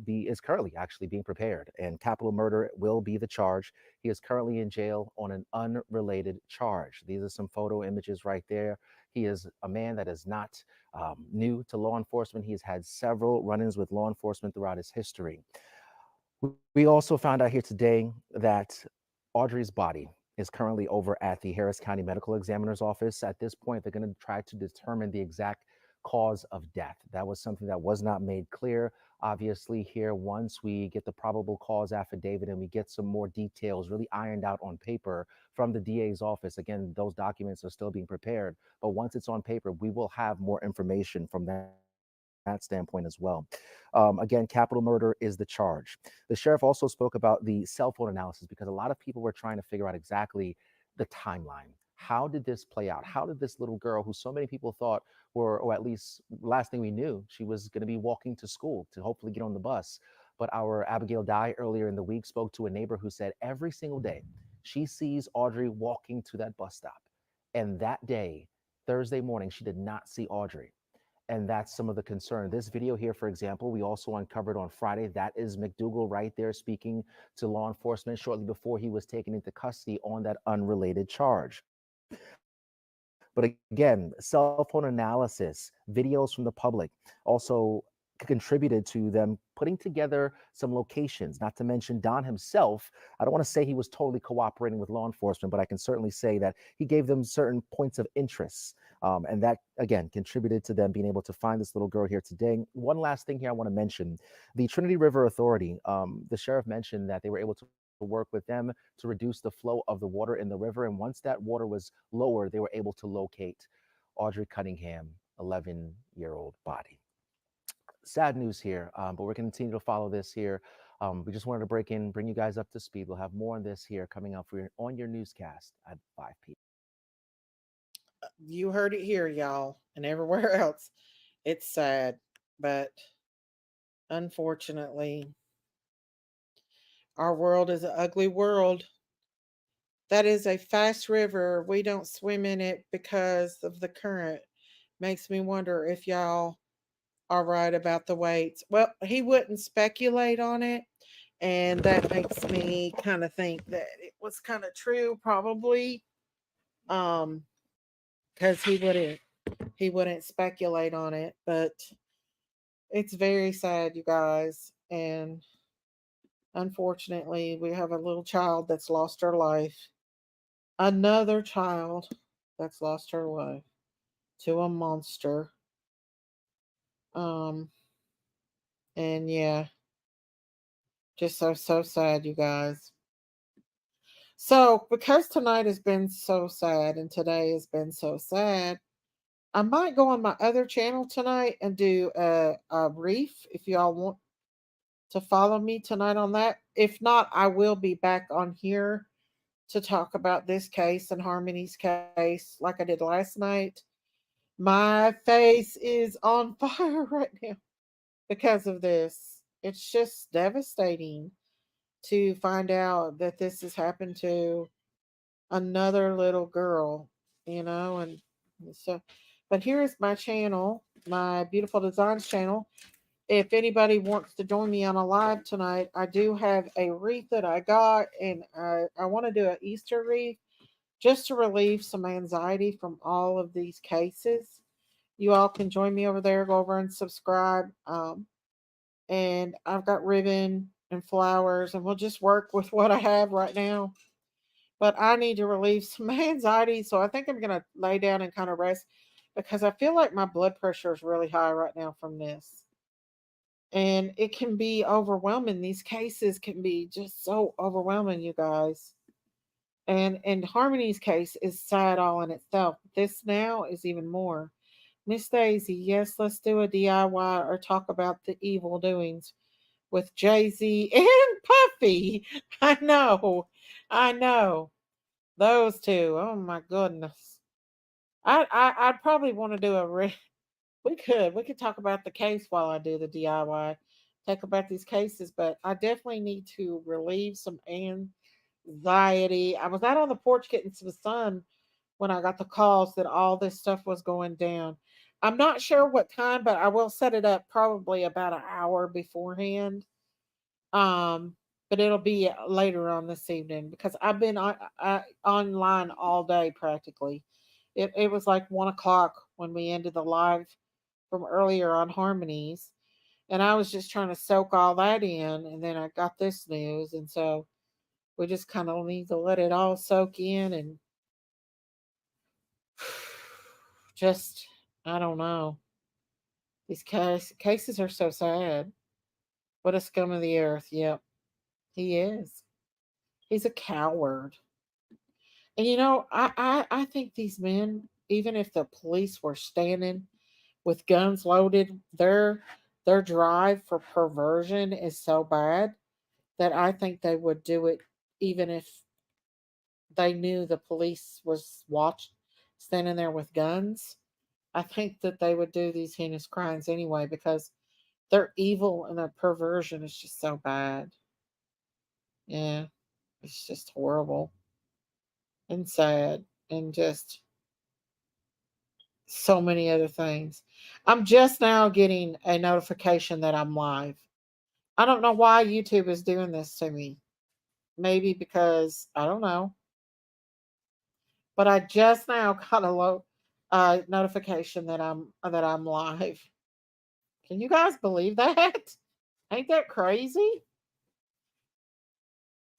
is currently actually being prepared, and capital murder will be the charge. He is currently in jail on an unrelated charge. These are some photo images right there. He is a man that is not new to law enforcement. He's had several run-ins with law enforcement throughout his history. We also found out here today that Audrey's body is currently over at the Harris County Medical Examiner's office. At this point, they're going to try to determine the exact cause of death. That was something that was not made clear. Obviously, here, once we get the probable cause affidavit and we get some more details really ironed out on paper from the DA's office, again, those documents are still being prepared. But once it's on paper, we will have more information from that standpoint as well. Again, capital murder is the charge. The sheriff also spoke about the cell phone analysis because a lot of people were trying to figure out exactly the timeline. How did this play out? How did this little girl, who so many people thought or at least last thing we knew, she was going to be walking to school to hopefully get on the bus. But our Abigail Dye earlier in the week spoke to a neighbor who said every single day she sees Audrey walking to that bus stop. And that day, Thursday morning, she did not see Audrey. And that's some of the concern. This video here, for example, we also uncovered on Friday. That is McDougal right there speaking to law enforcement shortly before he was taken into custody on that unrelated charge. But again, cell phone analysis, videos from the public, also contributed to them putting together some locations, not to mention Don himself. I don't want to say he was totally cooperating with law enforcement, but I can certainly say that he gave them certain points of interest. And that, again, contributed to them being able to find this little girl here today. One last thing here I want to mention. The Trinity River Authority, the sheriff mentioned that they were able to work with them to reduce the flow of the water in the river. And once that water was lower, they were able to locate Audrii Cunningham, 11-year-old body. Sad news here, but we're going to continue to follow this here. We just wanted to bring you guys up to speed. We'll have more on this here coming up for you on your newscast at 5 p.m. You heard it here, y'all, and everywhere else. It's sad, but unfortunately, our world is an ugly world. That is a fast river. We don't swim in it because of the current. Makes me wonder if y'all are right about the weights. Well, he wouldn't speculate on it, and that makes me kind of think that it was kind of true, probably. Because he wouldn't speculate on it, but it's very sad, you guys, and unfortunately, we have a little child that's lost her life. Another child that's lost her life to a monster. Um, and yeah, just so sad, you guys. So, because tonight has been so sad and today has been so sad, I might go on my other channel tonight and do a brief if y'all want to follow me tonight on that. If not, I will be back on here to talk about this case and Harmony's case like I did last night. My face is on fire right now because of this. It's just devastating to find out that this has happened to another little girl, and so, but here is my channel, my Beautiful Designs channel. If anybody wants to join me on a live tonight, I do have a wreath that I got, and I want to do an Easter wreath just to relieve some anxiety from all of these cases. You all can join me over there. Go over and subscribe. And I've got ribbon and flowers, and we'll just work with what I have right now. But I need to relieve some anxiety, so I think I'm going to lay down and kind of rest because I feel like my blood pressure is really high right now from this. And it can be overwhelming. These cases can be just so overwhelming, you guys. And Harmony's case is sad all in itself. This now is even more. Miss Daisy, yes, let's do a DIY or talk about the evil doings with Jay-Z and Puffy. I know. Those two. Oh my goodness. I'd probably want to do we could talk about the case while I do the DIY. Talk about these cases, but I definitely need to relieve some anxiety. I was out on the porch getting some sun when I got the calls that all this stuff was going down. I'm not sure what time, but I will set it up probably about an hour beforehand. Um, but it'll be later on this evening because I've been online all day practically. It was like 1 o'clock when we ended the live from earlier on Harmonies, and I was just trying to soak all that in, and then I got this news, and so we just kind of need to let it all soak in and just I don't know. These cases are so sad. What a scum of the earth. Yep, he is. He's a coward. And I think these men, even if the police were standing with guns loaded, their drive for perversion is so bad that I think they would do it even if they knew the police was standing there with guns. I think that they would do these heinous crimes anyway because their evil and their perversion is just so bad. Yeah, it's just horrible and sad and just so many other things. I'm just now getting a notification that I'm live. I don't know why YouTube is doing this to me. Maybe because I don't know, but I just now got a notification that I'm live. Can you guys believe that? Ain't that crazy?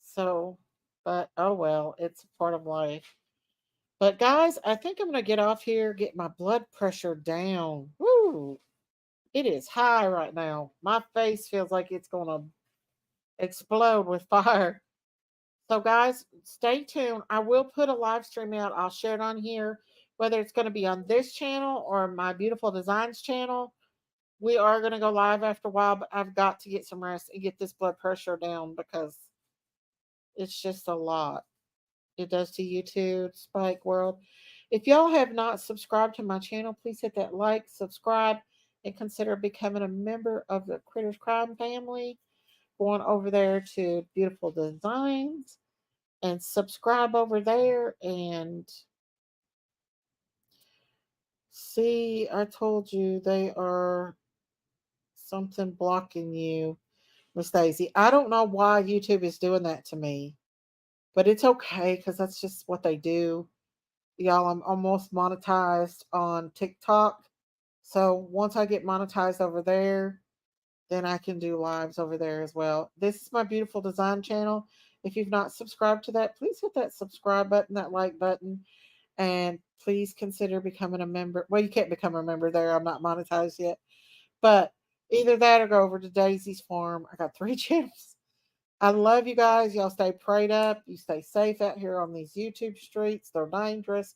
So, but oh well, it's a part of life. But guys, I think I'm gonna get off here, get my blood pressure down. Woo! It is high right now. My face feels like it's gonna explode with fire. So, guys, stay tuned. I will put a live stream out. I'll share it on here, whether it's going to be on this channel or my Beautiful Designs channel. We are going to go live after a while, but I've got to get some rest and get this blood pressure down because it's just a lot. It does to YouTube, Spike World. If y'all have not subscribed to my channel, please hit that like, subscribe, and consider becoming a member of the Critters Crime family. Going over there to Beautiful Designs and subscribe over there and see. I told you they are something blocking you, Miss Daisy. I don't know why YouTube is doing that to me, but it's okay because that's just what they do. Y'all, I'm almost monetized on TikTok. So once I get monetized over there, then I can do lives over there as well. This is my Beautiful Design channel. If you've not subscribed to that, please hit that subscribe button, that like button, and please consider becoming a member. Well, you can't become a member there. I'm not monetized yet. But either that or go over to Daisy's Farm. I got 3 channels. I love you guys. Y'all stay prayed up. You stay safe out here on these YouTube streets. They're dangerous.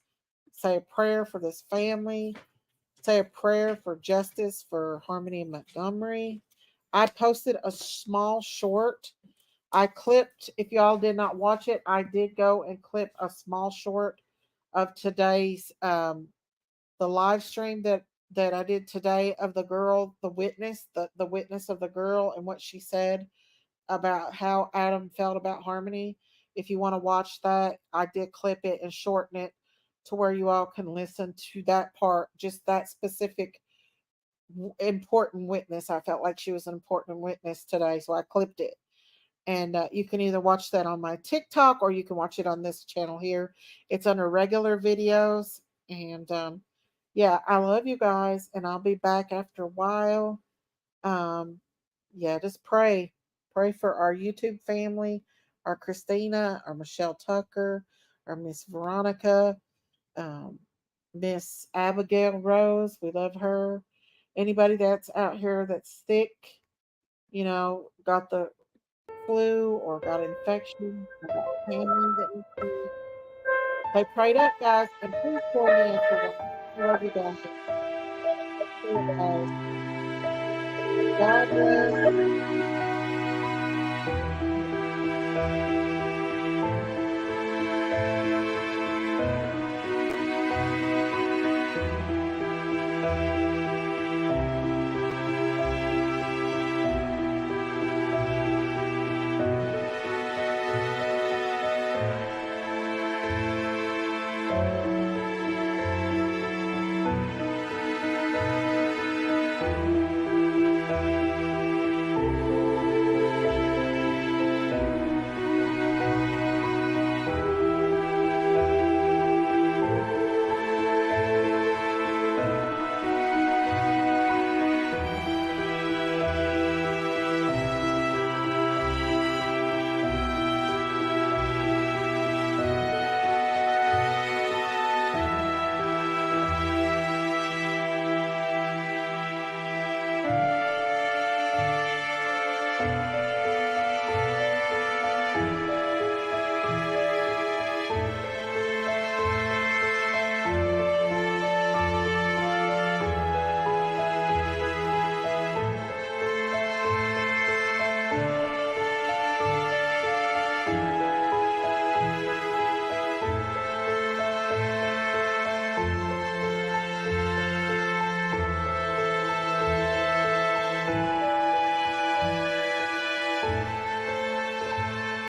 Say a prayer for this family. Say a prayer for justice for Harmony and Montgomery. I posted a small short. I clipped, if y'all did not watch it, I did go and clip a small short of today's the live stream that I did today of the girl, the witness, the witness of the girl and what she said about how Adam felt about Harmony. If you want to watch that, I did clip it and shorten it to where you all can listen to that part, just that specific important witness. I felt like she was an important witness today, so I clipped it. And you can either watch that on my TikTok or you can watch it on this channel here. It's under regular videos. And yeah, I love you guys, and I'll be back after a while. Yeah, just pray. Pray for our YouTube family, our Christina, our Michelle Tucker, our Miss Veronica, um, Miss Abigail Rose. We love her. Anybody that's out here that's sick, got the flu or got infection, or got family that needs to stay prayed up, guys, and please join me after one. I love you guys. Take care, guys. God bless.